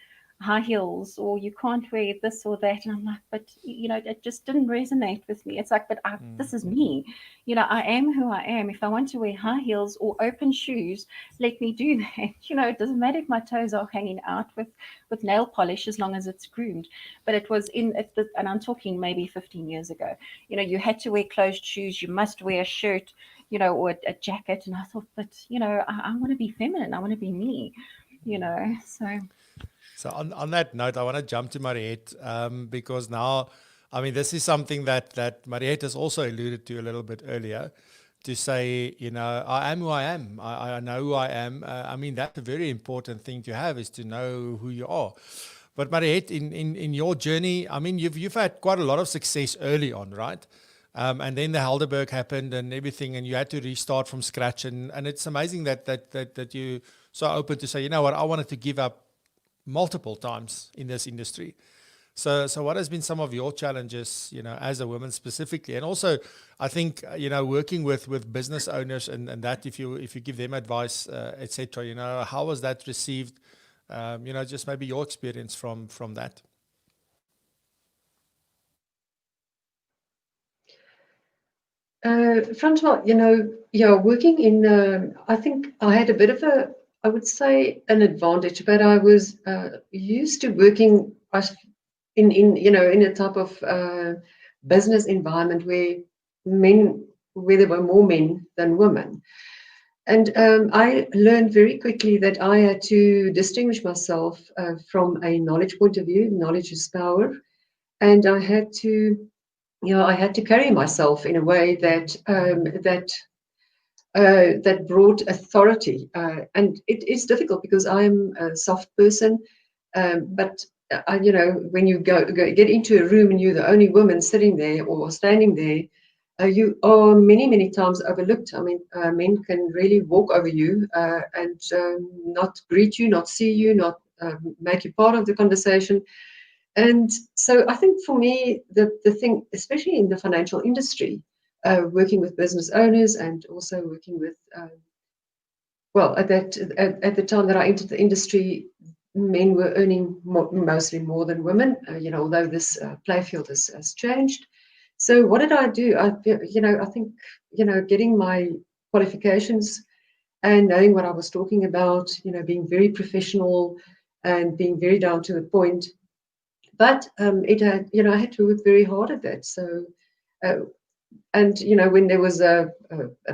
C: high heels, or you can't wear this or that. And I'm like, but, it just didn't resonate with me. It's like, but this is me. I am who I am. If I want to wear high heels or open shoes, let me do that. It doesn't matter if my toes are hanging out with nail polish, as long as it's groomed. But it was and I'm talking maybe 15 years ago, you had to wear closed shoes. You must wear a shirt, or a jacket. And I thought, but, I want to be feminine. I want to be me, so.
A: So on that note, I want to jump to Mariette, because now, I mean, this is something that Mariette has also alluded to a little bit earlier, to say, I am who I am. I know who I am. I mean, that's a very important thing to have, is to know who you are. But Mariette, in your journey, I mean, you've had quite a lot of success early on, right? And then the Helderberg happened and everything, and you had to restart from scratch. And it's amazing that you so open to say, you know what, I wanted to give up multiple times in this industry. So what has been some of your challenges, as a woman specifically? And also, I think, working with business owners and that, if you give them advice, etc., how was that received? Just maybe your experience from that.
D: Francois, working in, I think I had a bit of I would say an advantage, but I was used to working in a type of business environment where there were more men than women. And I learned very quickly that I had to distinguish myself from a knowledge point of view. Knowledge is power. And I had to carry myself in a way that brought authority. And it's difficult because I'm a soft person, but when you get into a room and you're the only woman sitting there or standing there, you are many times overlooked. I mean, men can really walk over you and not greet you, not see you, not make you part of the conversation. And so I think for me, the thing, especially in the financial industry, working with business owners and also working with, at the time that I entered the industry, men were earning mostly more than women, although this playfield has changed. So what did I do? I think, getting my qualifications and knowing what I was talking about, being very professional and being very down to the point. But I had to work very hard at that. So and when there was a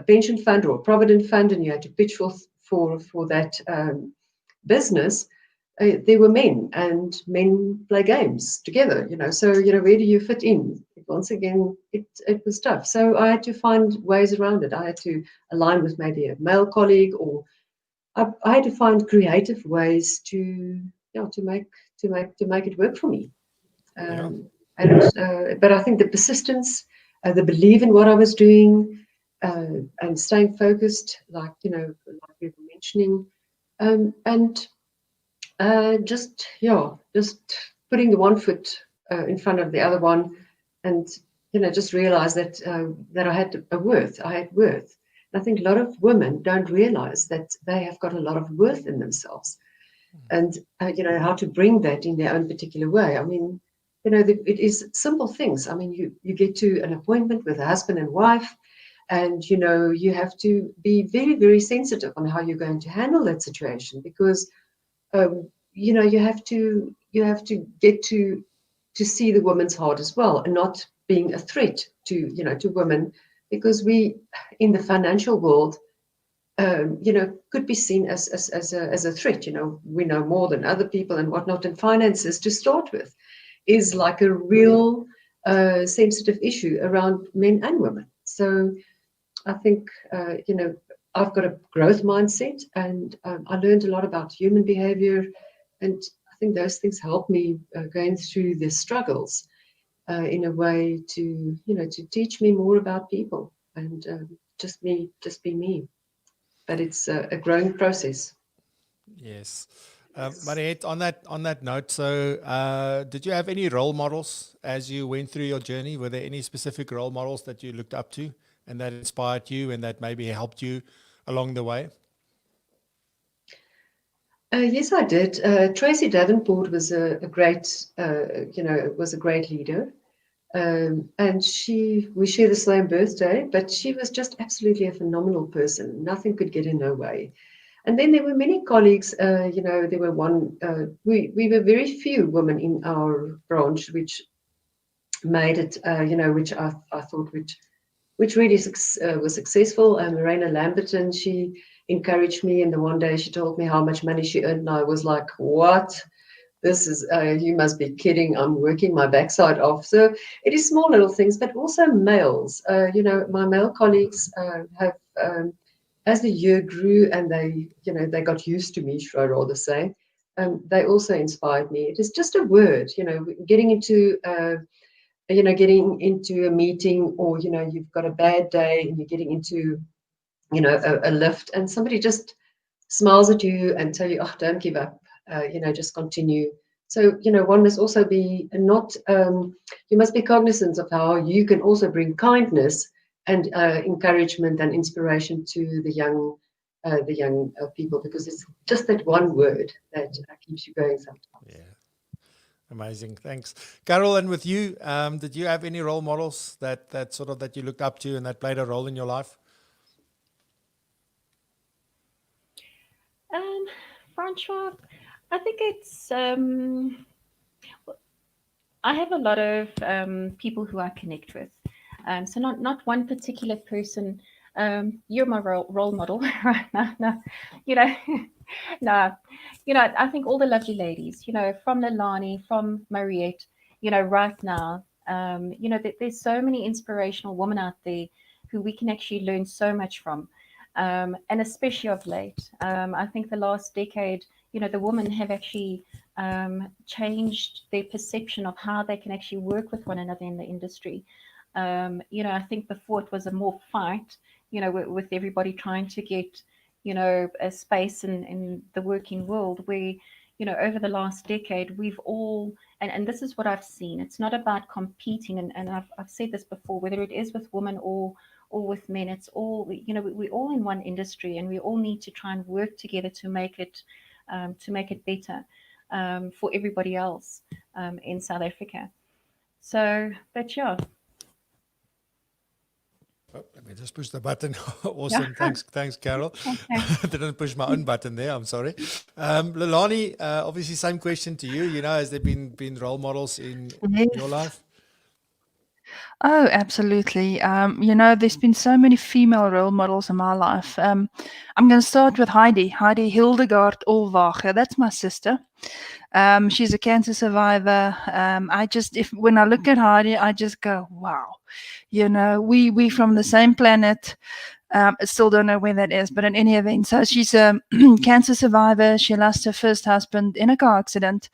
D: pension fund or a provident fund, and you had to pitch for that business, there were men, and men play games together. So where do you fit in? Once again, it was tough. So I had to find ways around it. I had to align with maybe a male colleague, or I had to find creative ways to make it work for me. But I think the persistence, the belief in what I was doing, and staying focused, like we were mentioning, and just putting the one foot in front of the other one, and just realize that I had a worth. I had worth. And I think a lot of women don't realize that they have got a lot of worth in themselves, and how to bring that in their own particular way. I mean, it is simple things. I mean, you get to an appointment with a husband and wife, and you have to be very, very sensitive on how you're going to handle that situation, because you have to get to see the woman's heart as well, and not being a threat to women, because we in the financial world could be seen as a threat. We know more than other people and whatnot, and finances, to start with, is like a real sensitive issue around men and women. So I think I've got a growth mindset, and I learned a lot about human behavior, and I think those things help me going through the struggles in a way to teach me more about people, and just be me. But it's a growing process.
A: Yes. Mariette, on that note, so did you have any role models as you went through your journey? Were there any specific role models that you looked up to and that inspired you and that maybe helped you along the way?
D: Yes, I did. Tracy Davenport was a great, was a great leader. And we share the same birthday, but she was just absolutely a phenomenal person. Nothing could get in her way. And then there were many colleagues, there were we were very few women in our branch, which made it, which I thought, which really was successful. Marina Lamberton, she encouraged me, and the one day she told me how much money she earned, and I was like, what? This is, you must be kidding. I'm working my backside off. So it is small little things, but also males. My male colleagues have, as the year grew and they got used to me, should I rather say, they also inspired me. It is just a word, getting into a meeting, or, you've got a bad day and you're getting into, a lift, and somebody just smiles at you and tell you, oh, don't give up. Just continue. So, one must also be you must be cognizant of how you can also bring kindness and encouragement and inspiration to the young people, because it's just that one word that keeps you going sometimes.
A: Yeah. Amazing. Thanks. Carol, and with you, did you have any role models that you looked up to and that played a role in your life?
C: Francois, I think it's, I have a lot of people who I connect with. So not one particular person. You're my role model right now. No, no, I think all the lovely ladies, from Lelane, from Mariette, right now, there's so many inspirational women out there who we can actually learn so much from. And especially of late, I think the last decade, the women have actually changed their perception of how they can actually work with one another in the industry. I think before it was a more fight, with everybody trying to get, a space in the working world, where, over the last decade, we've all, and this is what I've seen, it's not about competing, and I've said this before, whether it is with women or with men, it's all, we're all in one industry, and we all need to try and work together to make it better for everybody else in South Africa. So, but yeah.
A: Oh, let me just push the button. Awesome.
C: Yeah.
A: Thanks, Carol.
C: Okay.
A: I didn't push my own button there. I'm sorry. Lelane, obviously, same question to you. Has there been role models in your life?
B: Oh, absolutely. There's been so many female role models in my life. I'm going to start with Heidi Hildegard Olwager. That's my sister. She's a cancer survivor. When I look at Heidi, I just go, wow. We from the same planet. I still don't know where that is, but in any event, so she's a cancer survivor. She lost her first husband in a car accident.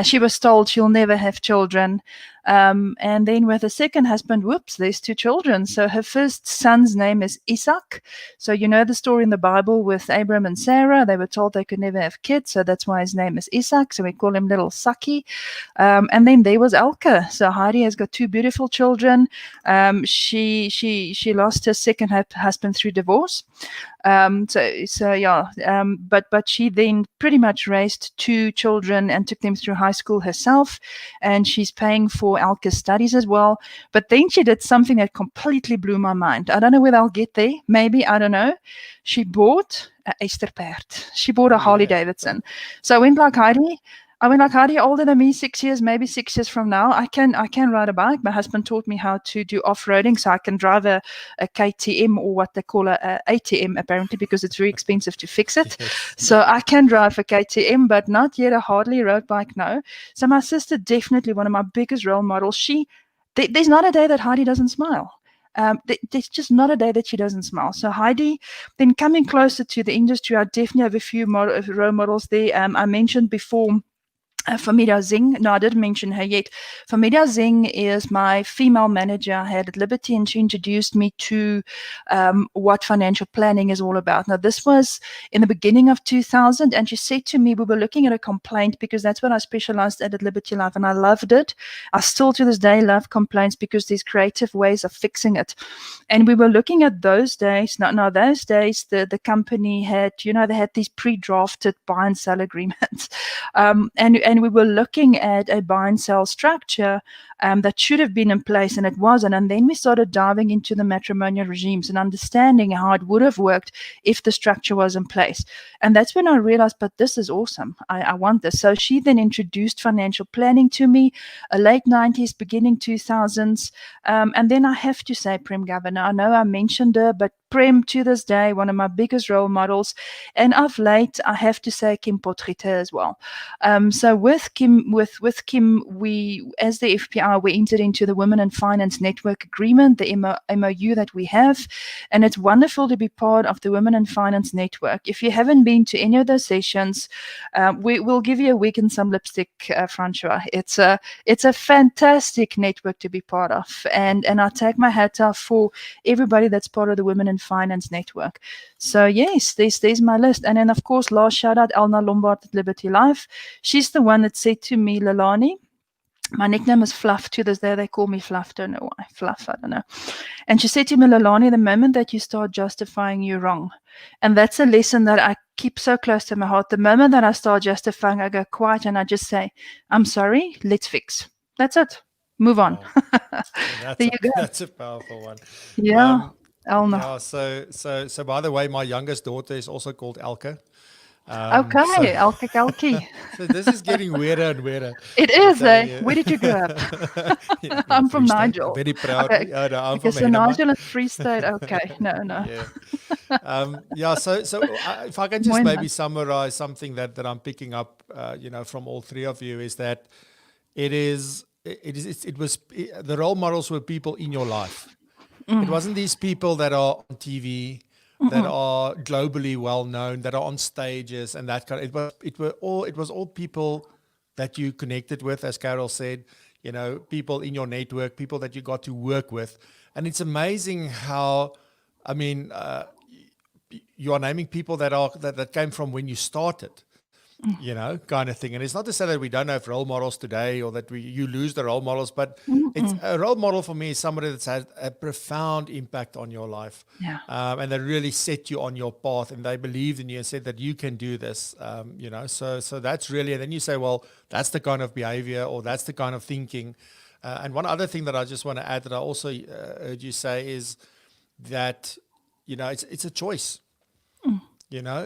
B: She was told she'll never have children. And then with her second husband, whoops, there's 2 children. So her first son's name is Isaac. So you know the story in the Bible with Abraham and Sarah. They were told they could never have kids, so that's why his name is Isaac. So we call him Little Saki. And then there was Elke. So Heidi has got 2 beautiful children. She lost her second husband through divorce. But she then pretty much raised 2 children and took them through high school herself, and she's paying for Elke's studies as well. But then she did something that completely blew my mind. I don't know whether I'll get there. Maybe, I don't know. She bought a Eysterpaard. She bought a Harley Davidson. So I went like Heidi, older than me, 6 years, maybe 6 years from now, I can ride a bike. My husband taught me how to do off-roading, so I can drive a KTM, or what they call a ATM, apparently, because it's very expensive to fix it. Yes. So I can drive a KTM, but not yet a Harley road bike, no. So my sister, definitely one of my biggest role models. There's not a day that Heidi doesn't smile. There's just not a day that she doesn't smile. So Heidi, then coming closer to the industry, I definitely have a few role models there. I mentioned before Famida Zing. No, I didn't mention her yet. Famida Zing is my female manager I had at Liberty, and she introduced me to what financial planning is all about. Now, this was in the beginning of 2000, and she said to me, we were looking at a complaint, because that's what I specialized at Liberty Life, and I loved it. I still to this day love complaints, because there's creative ways of fixing it. And we were looking at those days. Now those days, the company had, they had these pre-drafted buy and sell agreements. And we were looking at a buy and sell structure that should have been in place, and it wasn't. And then we started diving into the matrimonial regimes and understanding how it would have worked if the structure was in place. And that's when I realized, but this is awesome. I want this. So she then introduced financial planning to me, late 90s, beginning 2000s. And then I have to say, Prem Governor, I know I mentioned her, but Prem, to this day, one of my biggest role models. And of late, I have to say Kim Potgieter as well. So with Kim, we, as the FPI, we entered into the Women in Finance Network Agreement, the MOU that we have. And it's wonderful to be part of the Women in Finance Network. If you haven't been to any of those sessions, we'll give you a wig and some lipstick, Francois. It's a fantastic network to be part of. And I take my hat off for everybody that's part of the Women in Finance Network. So yes, there's my list. And then of course, last shout out, Elna Lombard at Liberty Life. She's the one that said to me, Lelane, my nickname is Fluff. To this day, they call me Fluff. Don't know why. Fluff, I don't know. And she said to me, Lelane, the moment that you start justifying, you're wrong. And that's a lesson that I keep so close to my heart. The moment that I start justifying, I go quiet and I just say, I'm sorry, let's fix. That's it. Move on.
A: There
B: you go.
A: That's a powerful one.
B: Yeah.
A: Yeah, so by the way, my youngest daughter is also called Elke.
B: Okay, Elke Kalki.
A: So this is getting weirder and weirder.
B: It is, eh? Where did you grow up?
A: Yeah,
B: I'm from
A: Free State.
B: Nigel.
A: I'm very proud.
B: Okay.
A: No, I'm
B: Okay,
A: from
B: so
A: Henema.
B: Nigel and Free State. Okay, no.
A: Yeah. So if I can just
B: Mooi
A: maybe
B: man.
A: summarize something that I'm picking up, from all three of you, is that the role models were people in your life. It wasn't these people that are on TV, that are globally well known, that are on stages and that kind of. It was all people that you connected with, as Carol said. People in your network, people that you got to work with, and it's amazing how, you are naming people that came from when you started. Kind of thing. And it's not to say that we don't have role models today, or that you lose the role models, but it's a role model for me is somebody that's had a profound impact on your life.
B: Yeah.
A: And they really set you on your path, and they believed in you and said that you can do this. So that's really, and then you say, well, that's the kind of behavior, or that's the kind of thinking. And one other thing that I just want to add that I also heard you say is that, it's a choice.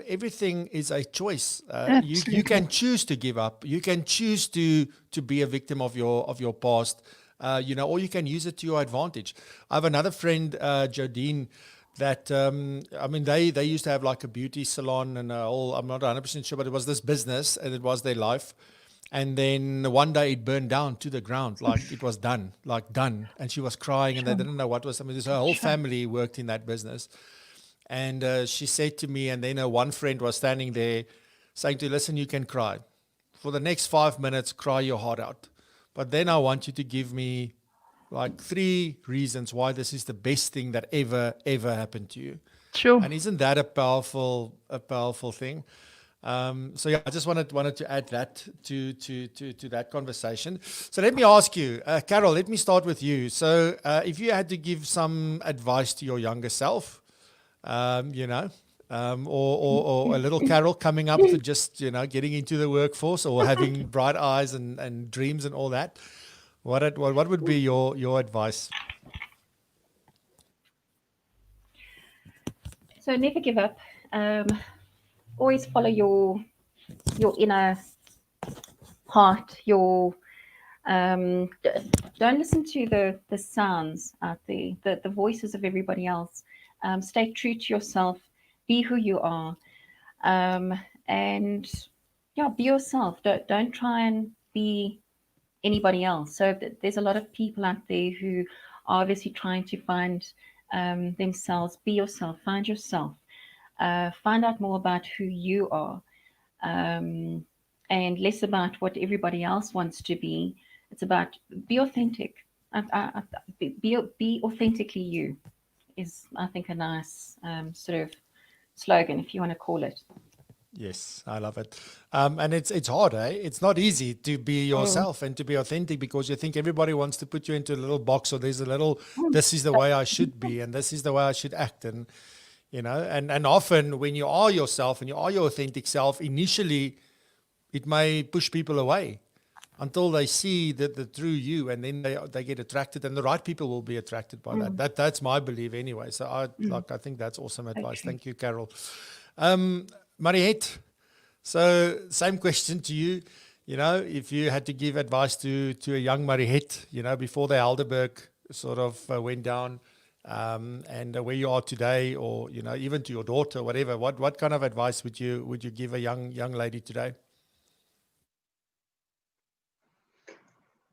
A: Everything is a choice. You can choose to give up. You can choose to be a victim of your past. or you can use it to your advantage. I have another friend, Jodine, that, they used to have like a beauty salon and I'm not 100% sure, but it was this business and it was their life. And then one day it burned down to the ground, like it was done. And she was crying and they didn't know what was. Her whole family worked in that business. And she said to me, and then her one friend was standing there saying to her, listen, you can cry. For the next 5 minutes, cry your heart out. But then I want you to give me like 3 reasons why this is the best thing that ever happened to you.
B: Sure.
A: And isn't that a powerful thing? I just wanted to add that to that conversation. So let me ask you, Carol, let me start with you. So if you had to give some advice to your younger self, or a little Carol coming up to just, getting into the workforce or having bright eyes and dreams and all that, what would be your advice?
C: So never give up. Always follow your inner heart. Don't listen to the sounds out there, the voices of everybody else. Stay true to yourself. Be who you are, and be yourself. Don't try and be anybody else. So there's a lot of people out there who are obviously trying to find themselves. Be yourself. Find yourself. Find out more about who you are, and less about what everybody else wants to be. It's about be authentic. Be authentically you is, I think, a nice sort of slogan, if you want to call it.
A: Yes, I love it. And it's hard, eh? It's not easy to be yourself and to be authentic because you think everybody wants to put you into a little box, or there's a little, this is the way I should be and this is the way I should act. And and often when you are yourself and you are your authentic self, initially it may push people away until they see the true you, and then they get attracted, and the right people will be attracted by that. That's my belief anyway. So I think that's awesome advice. Thank you, Carol. Mariette, so same question to you. If you had to give advice to a young Mariette, before the Helderberg sort of went down, and where you are today, or even to your daughter, whatever, what kind of advice would you give a young lady today?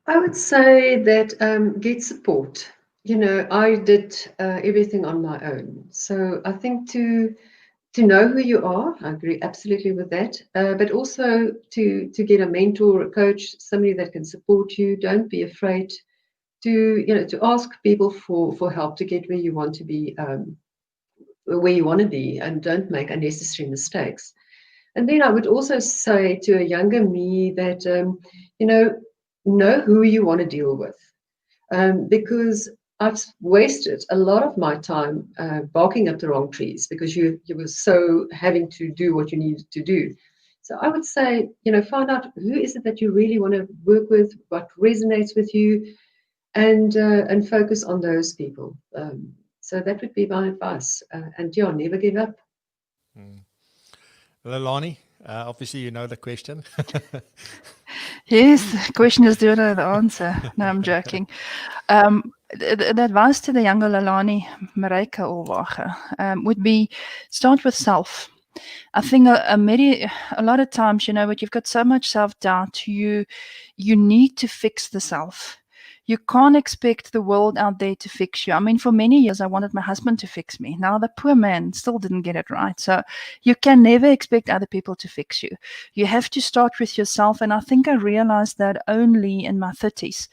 D: I would say that get support. I did everything on my own. So I think to know who you are, I agree absolutely with that. But also to get a mentor, a coach, somebody that can support you. Don't be afraid to ask people for help to get where you want to be, and don't make unnecessary mistakes. And then I would also say to a younger me that know who you want to deal with, because I've wasted a lot of my time barking up the wrong trees because you were so having to do what you needed to do. So I would say, find out who is it that you really want to work with, what resonates with you, and focus on those people. So that would be my advice. And never give up.
A: Lelane, obviously you know the question.
B: Yes, the question is, do I know the answer? No, I'm joking. The advice to the younger Lelane, Mariette or Wache, would be start with self. I think a lot of times, but you've got so much self-doubt, you need to fix the self. You can't expect the world out there to fix you. I mean, for many years, I wanted my husband to fix me. Now, the poor man still didn't get it right. So you can never expect other people to fix you. You have to start with yourself. And I think I realized that only in my 30s.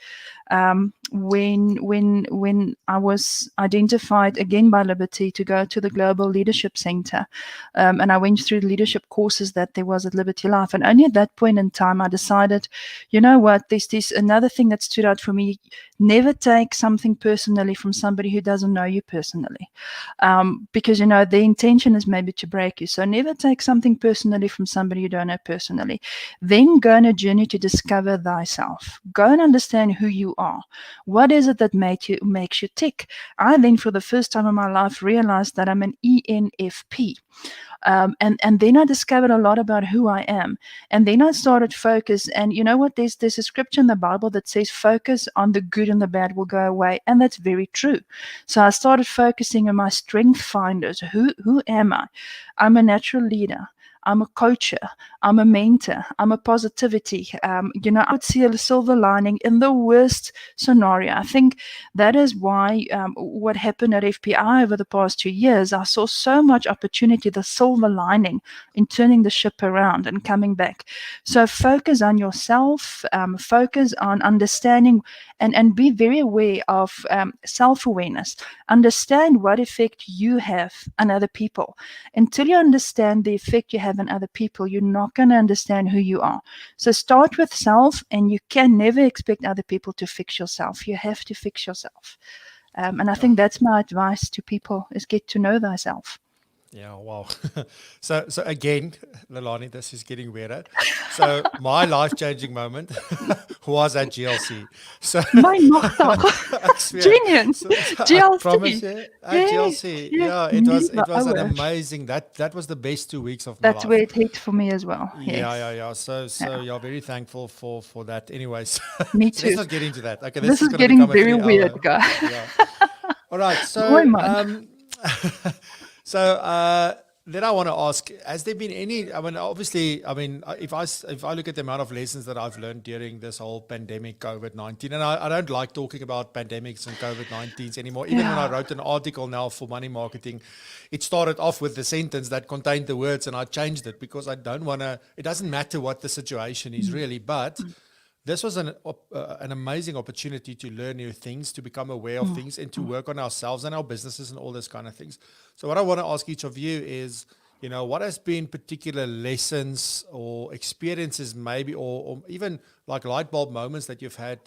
B: When I was identified again by Liberty to go to the Global Leadership Center, and I went through the leadership courses that there was at Liberty Life, and only at that point in time I decided, you know what, there's another thing that stood out for me: never take something personally from somebody who doesn't know you personally, because the intention is maybe to break you. So never take something personally from somebody you don't know personally. Then go on a journey to discover thyself. Go and understand who you are. What is it that makes you tick? I then, for the first time in my life, realized that I'm an ENFP. And then I discovered a lot about who I am. And then I started focus. And you know what? There's a scripture in the Bible that says focus on the good and the bad will go away. And that's very true. So I started focusing on my strength finders. Who am I? I'm a natural leader. I'm a coacher. I'm a mentor. I'm a positivity. I would see a silver lining in the worst scenario. I think that is why what happened at FPI over the past 2 years, I saw so much opportunity, the silver lining in turning the ship around and coming back. So focus on yourself, focus on understanding and be very aware of self-awareness. Understand what effect you have on other people. Until you understand the effect you have on other people, you're not going to understand who you are. So start with self, and you can never expect other people to fix yourself. You have to fix yourself. And I think that's my advice to people, is get to know thyself.
A: Yeah, wow. So again, Lelane, this is getting weirder. So my life-changing moment was at GLC. So
B: My motto. Genius.
A: I promise
B: GLC.
A: you, at GLC. Yeah, it was an amazing, that was the best 2 weeks of my life.
B: That's where it hit for me as well. Yes.
A: Yeah. So yeah, very thankful for that. Anyways,
B: Me too.
A: let's not get into that. Okay,
B: This is
A: gonna
B: getting
A: become a
B: very
A: 3-hour
B: weird, guy.
A: Yeah. All right. So
B: Boy, man.
A: then I want to ask, has there been any, if I look at the amount of lessons that I've learned during this whole pandemic, COVID-19, and I don't like talking about pandemics and COVID-19s anymore. Even when I wrote an article now for Money Marketing, it started off with the sentence that contained the words, and I changed it because I don't want to, it doesn't matter what the situation is really, but this was an amazing opportunity to learn new things, to become aware of things, and to work on ourselves and our businesses and all this kind of things. So what I want to ask each of you is, what has been particular lessons or experiences maybe, or even like light bulb moments that you've had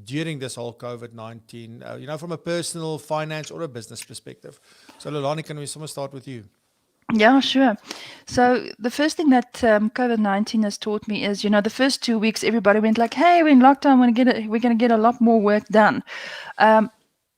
A: during this whole COVID-19, from a personal, finance, or a business perspective? So Lelane, can we start with you?
B: Yeah, sure. So the first thing that COVID-19 has taught me is, the first 2 weeks, everybody went like, hey, we're in lockdown, we're going to get a lot more work done.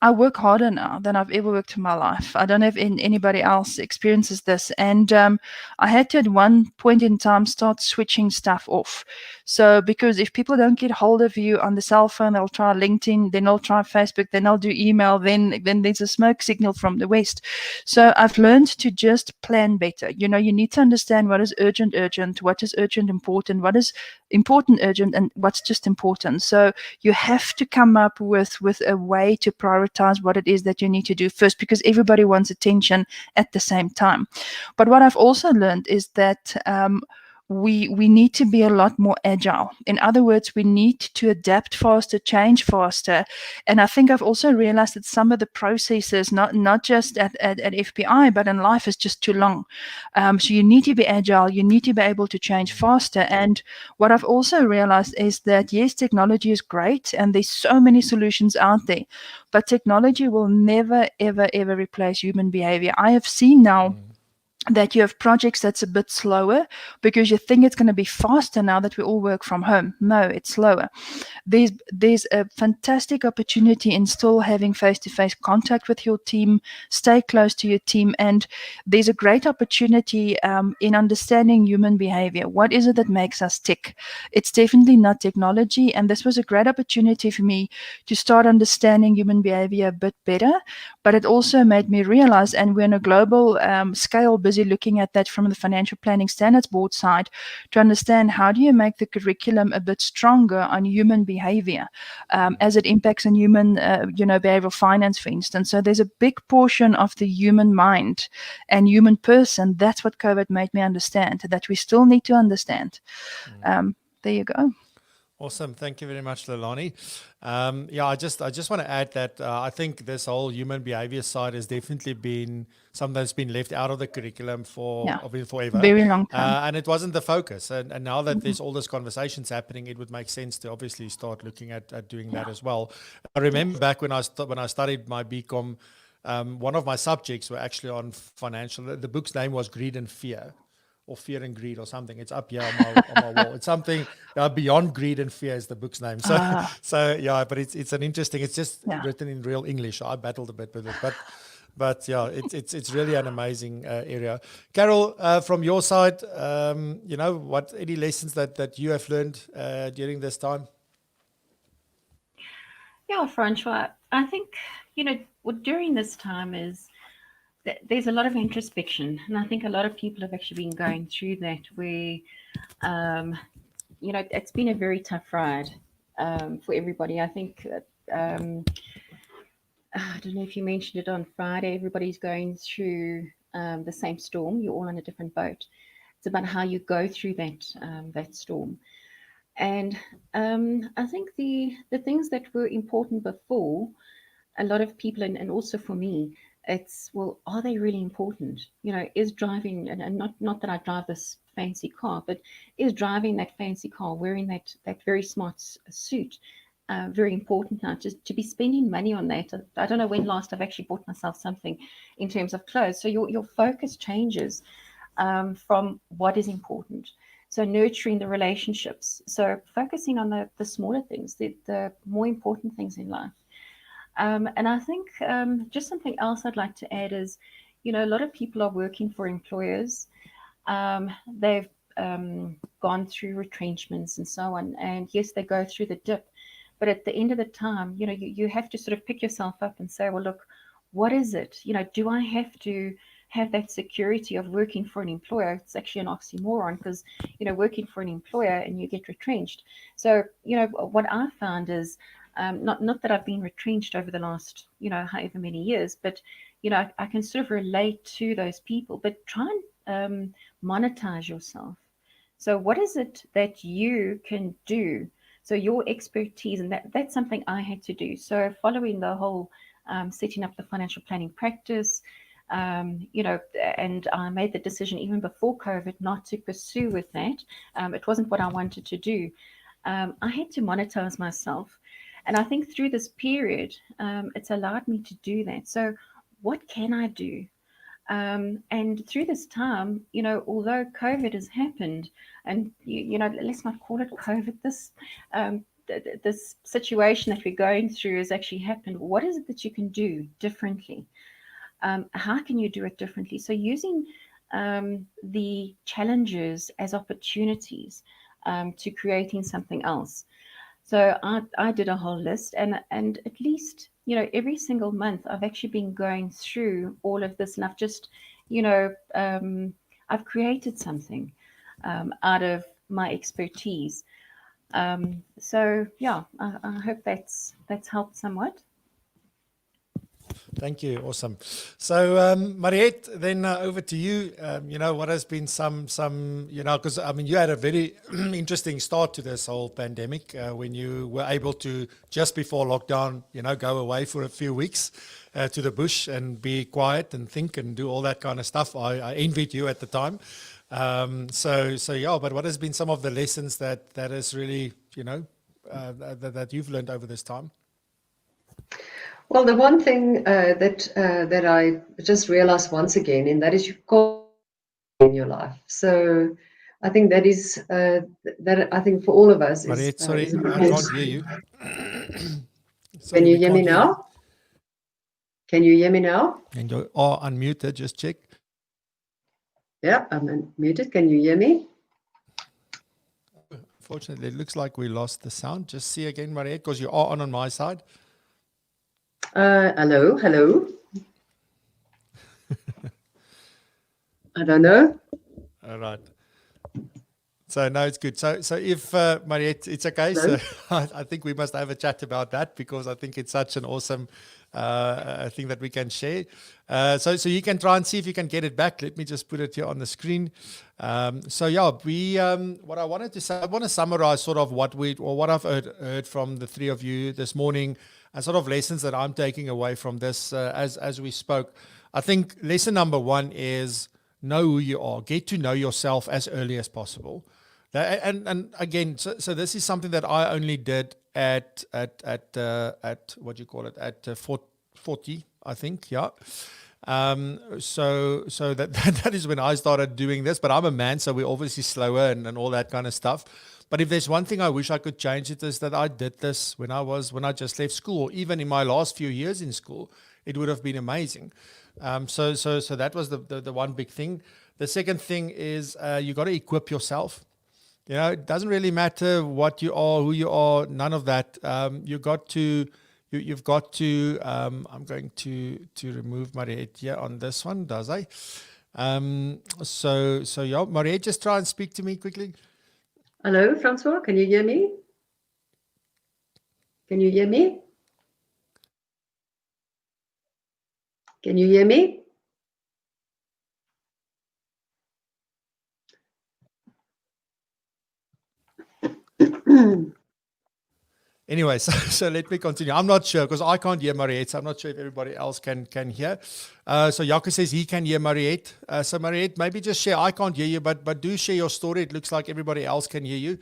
B: I work harder now than I've ever worked in my life. I don't know if anybody else experiences this. And I had to, at one point in time, start switching stuff off. So because if people don't get hold of you on the cell phone, they'll try LinkedIn, then they'll try Facebook, then they'll do email, then there's a smoke signal from the west. So I've learned to just plan better. You need to understand what is urgent, what is urgent, important, what is important, urgent, and what's just important. So you have to come up with a way to prioritize what it is that you need to do first, because everybody wants attention at the same time. But what I've also learned is that we need to be a lot more agile. In other words, we need to adapt faster, change faster. And I think I've also realized that some of the processes, not just at FPI, but in life, is just too long. So you need to be agile. You need to be able to change faster. And what I've also realized is that, yes, technology is great, and there's so many solutions out there, but technology will never, ever, ever replace human behavior. I have seen now that you have projects that's a bit slower because you think it's going to be faster now that we all work from home. No, it's slower. There's a fantastic opportunity in still having face-to-face contact with your team, stay close to your team, and there's a great opportunity in understanding human behavior. What is it that makes us tick? It's definitely not technology, and this was a great opportunity for me to start understanding human behavior a bit better, but it also made me realize, and we're in a global scale, busy looking at that from the Financial Planning Standards Board side, to understand how do you make the curriculum a bit stronger on human behavior as it impacts on human, behavioral finance, for instance. So there's a big portion of the human mind and human person. That's what COVID made me understand, that we still need to understand. There you go.
A: Awesome. Thank you very much, Lelane. I just want to add that I think this whole human behavior side has definitely been something that's been left out of the curriculum forever.
B: Very long time.
A: And it wasn't the focus. And now that there's all these conversations happening, it would make sense to obviously start looking at doing that as well. I remember back when I studied my BCom, one of my subjects were actually on financial. The book's name was Greed and Fear, or Fear and Greed, or something. It's up here on my wall. It's something Beyond Greed and Fear is the book's name. So but it's an interesting. It's just written in real English. So I battled a bit with it, But yeah, it's really an amazing area. Carol, from your side, what any lessons that you have learned during this time?
C: Yeah, Francois, I think, during this time is that there's a lot of introspection. And I think a lot of people have actually been going through that where, it's been a very tough ride for everybody. I think that, I don't know if you mentioned it on Friday, everybody's going through the same storm. You're all on a different boat. It's about how you go through that storm. And I think the things that were important before, a lot of people, and also for me, it's, well, are they really important? Is driving, and not that I drive this fancy car, but is driving that fancy car, wearing that very smart suit, very important now? Just to be spending money on that. I don't know when last I've actually bought myself something in terms of clothes. So your focus changes from what is important. So nurturing the relationships. So focusing on the smaller things, the more important things in life. And I think just something else I'd like to add is, a lot of people are working for employers. They've gone through retrenchments and so on. And yes, they go through the dip. But at the end of the time, you have to sort of pick yourself up and say, well, look, what is it? Do I have to have that security of working for an employer? It's actually an oxymoron because, working for an employer and you get retrenched. So, what I found is, not that I've been retrenched over the last, however many years, but, I can sort of relate to those people, but try and monetize yourself. So what is it that you can do? So your expertise, and that's something I had to do. So following the whole setting up the financial planning practice, and I made the decision even before COVID not to pursue with that. It wasn't what I wanted to do. I had to monetize myself. And I think through this period, it's allowed me to do that. So what can I do? And through this time, although COVID has happened, and, let's not call it COVID, this situation that we're going through has actually happened. What is it that you can do differently? How can you do it differently? So using the challenges as opportunities to creating something else. So I did a whole list, and at least, every single month I've actually been going through all of this, and I've just, I've created something out of my expertise. So yeah, I hope that's helped somewhat.
A: Thank you. Awesome. So, Mariette, then over to you. What has been some, because you had a very interesting start to this whole pandemic when you were able to, just before lockdown, go away for a few weeks to the bush and be quiet and think and do all that kind of stuff. I envied you at the time. So yeah, but what has been some of the lessons that is really, that you've learned over this time?
D: Well, the one thing that I just realized once again, and that is you can't in your life. So I think that is that I think for all of us.
A: Mariette, sorry,
D: is
A: I can't hear you.
D: Can you hear me now? Can you hear me now?
A: And you are unmuted. Just check.
D: Yeah, I'm unmuted. Can you hear me?
A: Fortunately, it looks like we lost the sound. Just see again, Mariette, because you are on my side.
D: Hello. I don't know.
A: All right. So no, it's good. So if Mariette, it's okay.
D: Hello?
A: So I think we must have a chat about that because I think it's such an awesome thing that we can share. So you can try and see if you can get it back. Let me just put it here on the screen. So yeah, we what I wanted to say, I want to summarize sort of what I've heard from the three of you this morning, and sort of lessons that I'm taking away from this as we spoke. I think lesson number one is know who you are. Get to know yourself as early as possible. And again, so this is something that I only did at what do you call it, at 40, I think, yeah. So that is when I started doing this. But I'm a man, so we're obviously slower and all that kind of stuff. But if there's one thing I wish I could change, it is that I did this when I just left school, or even in my last few years in school. It would have been amazing. So that was the one big thing. The second thing is you got to equip yourself. You know, it doesn't really matter what you are, who you are, none of that. You've got to. I'm going to remove Mariette here on this one, does I? So yeah, Mariette, just try and speak to me quickly.
D: Hello, Francois, can you hear me? Can you hear me? Can you hear me?
A: Anyway, so let me continue. I'm not sure because I can't hear Mariette. So I'm not sure if everybody else can hear. So Jaco says he can hear Mariette. So Mariette, maybe just share. I can't hear you, but do share your story. It looks like everybody else can hear you.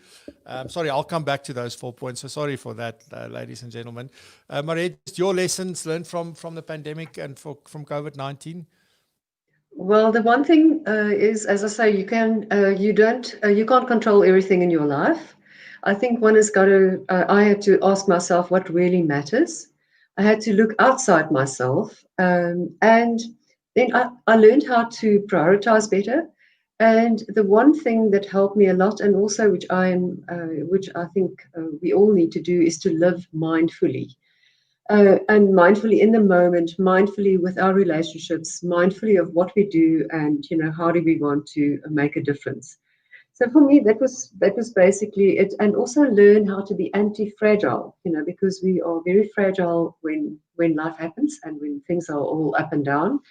A: Sorry, I'll come back to those 4 points. So sorry for that, ladies and gentlemen. Mariette, your lessons learned from the pandemic and from COVID-19.
D: Well, the one thing is, as I say, you can't control everything in your life. I think one has got to. I had to ask myself what really matters. I had to look outside myself, and then I learned how to prioritize better. And the one thing that helped me a lot, and also which I think we all need to do, is to live mindfully. And mindfully in the moment, mindfully with our relationships, mindfully of what we do, and how do we want to make a difference. So for me, that was basically it, and also learn how to be anti-fragile, because we are very fragile when life happens and when things are all up and down.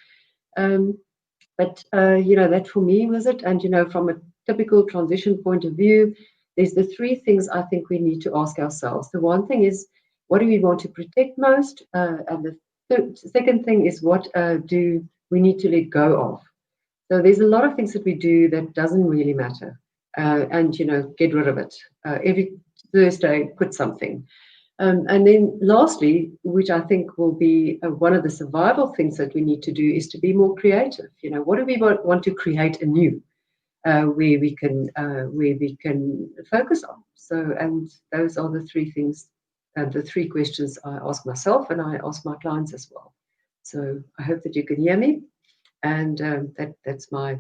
D: But that for me was it. And from a typical transition point of view, there's the three things I think we need to ask ourselves. The one thing is, what do we want to protect most? And the second thing is, what do we need to let go of? So there's a lot of things that we do that doesn't really matter. And get rid of it. Every Thursday, quit something. And then lastly, which I think will be one of the survival things that we need to do, is to be more creative. What do we want to create anew, where we can focus on? So, and those are the three things, the three questions I ask myself and I ask my clients as well. So I hope that you can hear me, and that's what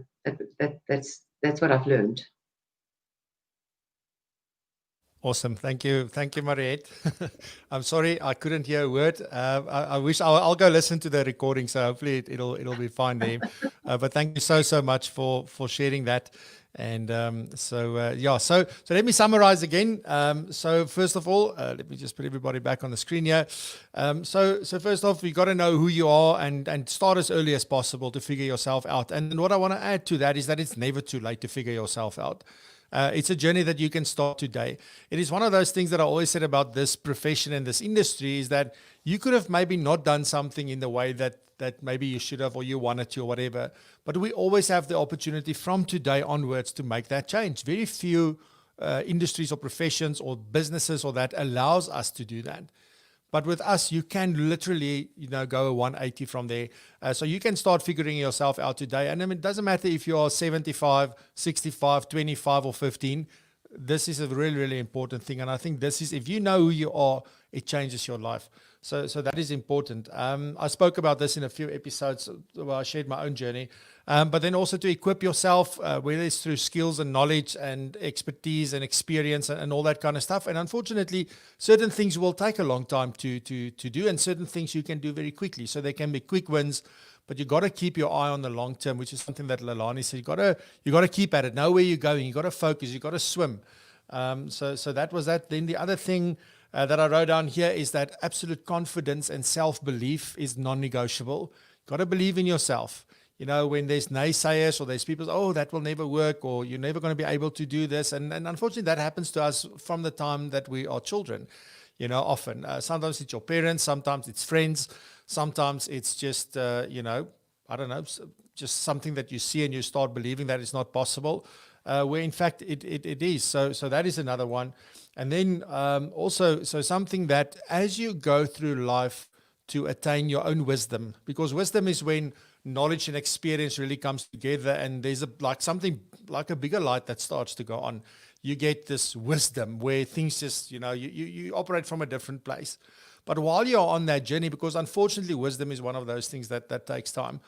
D: I've learned.
A: Awesome. Thank you, Mariette. I'm sorry I couldn't hear a word. I wish I'll go listen to the recording, so hopefully it'll be fine there. But thank you so much for sharing that. And so let me summarize again. So first of all, let me just put everybody back on the screen here. So first off, you got to know who you are and start as early as possible to figure yourself out. And what I want to add to that is that it's never too late to figure yourself out. It's a journey that you can start today. It is one of those things that I always said about this profession and this industry, is that you could have maybe not done something in the way that maybe you should have, or you wanted to, or whatever. But we always have the opportunity from today onwards to make that change. Very few industries or professions or businesses or that allows us to do that. But with us, you can literally, go a 180 from there. So you can start figuring yourself out today. And I mean, it doesn't matter if you are 75, 65, 25 or 15. This is a really, really important thing. And I think this is, if you know who you are, it changes your life. So that is important. I spoke about this in a few episodes where I shared my own journey. But then also to equip yourself, whether it's through skills and knowledge and expertise and experience and all that kind of stuff. And unfortunately, certain things will take a long time to do, and certain things you can do very quickly. So there can be quick wins, but you got to keep your eye on the long term, which is something that Lelane said. You got to keep at it. Know where you're going. You got to focus. You got to swim. So that was that. Then the other thing that I wrote down here is that absolute confidence and self-belief is non-negotiable. Got to believe in yourself. When there's naysayers or there's people, oh, that will never work, or you're never going to be able to do this. And unfortunately, that happens to us from the time that we are children, often. Sometimes it's your parents, sometimes it's friends, sometimes it's just, I don't know, just something that you see and you start believing that it's not possible, where in fact it is. So that is another one. And then also, so something that as you go through life to attain your own wisdom, because wisdom is when knowledge and experience really comes together, and there's something like a bigger light that starts to go on. You get this wisdom where things just, you operate from a different place. But while you're on that journey, because unfortunately wisdom is one of those things that takes time,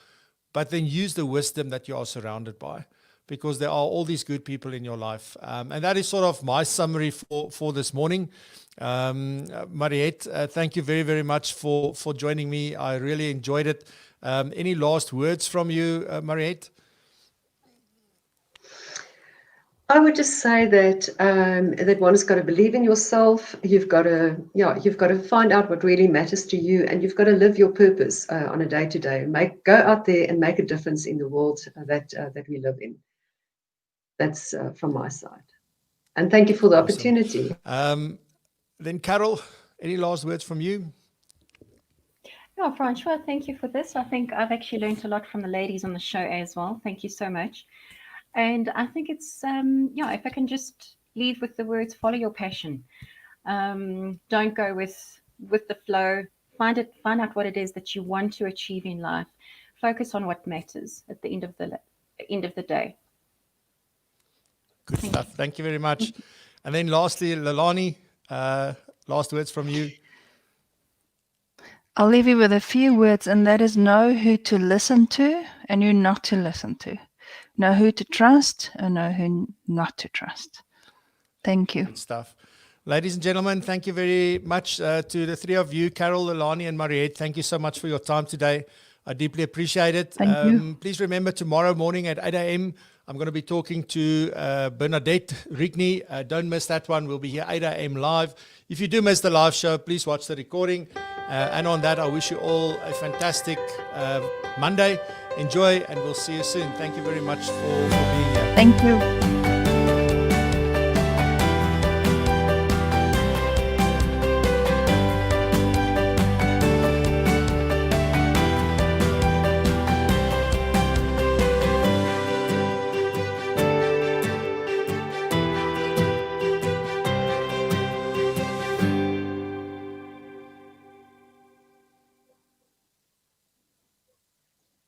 A: but then use the wisdom that you are surrounded by, because there are all these good people in your life. And that is sort of my summary for this morning. Mariette, thank you very, very much for joining me. I really enjoyed it. Any last words from you, Mariette?
D: I would just say that that one has got to believe in yourself. You've got to find out what really matters to you, and you've got to live your purpose on a day-to-day. Go out there and make a difference in the world that we live in. That's from my side. And thank you for the opportunity.
A: Then Carol, any last words from you?
C: Yeah, Francois, thank you for this. I think I've actually learned a lot from the ladies on the show as well. Thank you so much. And I think it's, if I can just leave with the words, follow your passion. Don't go with the flow. Find out what it is that you want to achieve in life. Focus on what matters at the end of the day.
A: Good stuff. Thank you very much. And then lastly, Lelane, last words from you.
B: I'll leave you with a few words, and that is know who to listen to and who not to listen to. Know who to trust and know who not to trust. Thank you.
A: Good stuff. Ladies and gentlemen, thank you very much to the three of you, Carol, Lelane, and Mariette. Thank you so much for your time today. I deeply appreciate it.
B: Thank you.
A: Please remember, tomorrow morning at 8 a.m., I'm going to be talking to Bernadette Rigney. Don't miss that one. We'll be here 8 a.m. live. If you do miss the live show, please watch the recording. And on that, I wish you all a fantastic Monday. Enjoy, and we'll see you soon. Thank you very much for being here.
B: Thank you.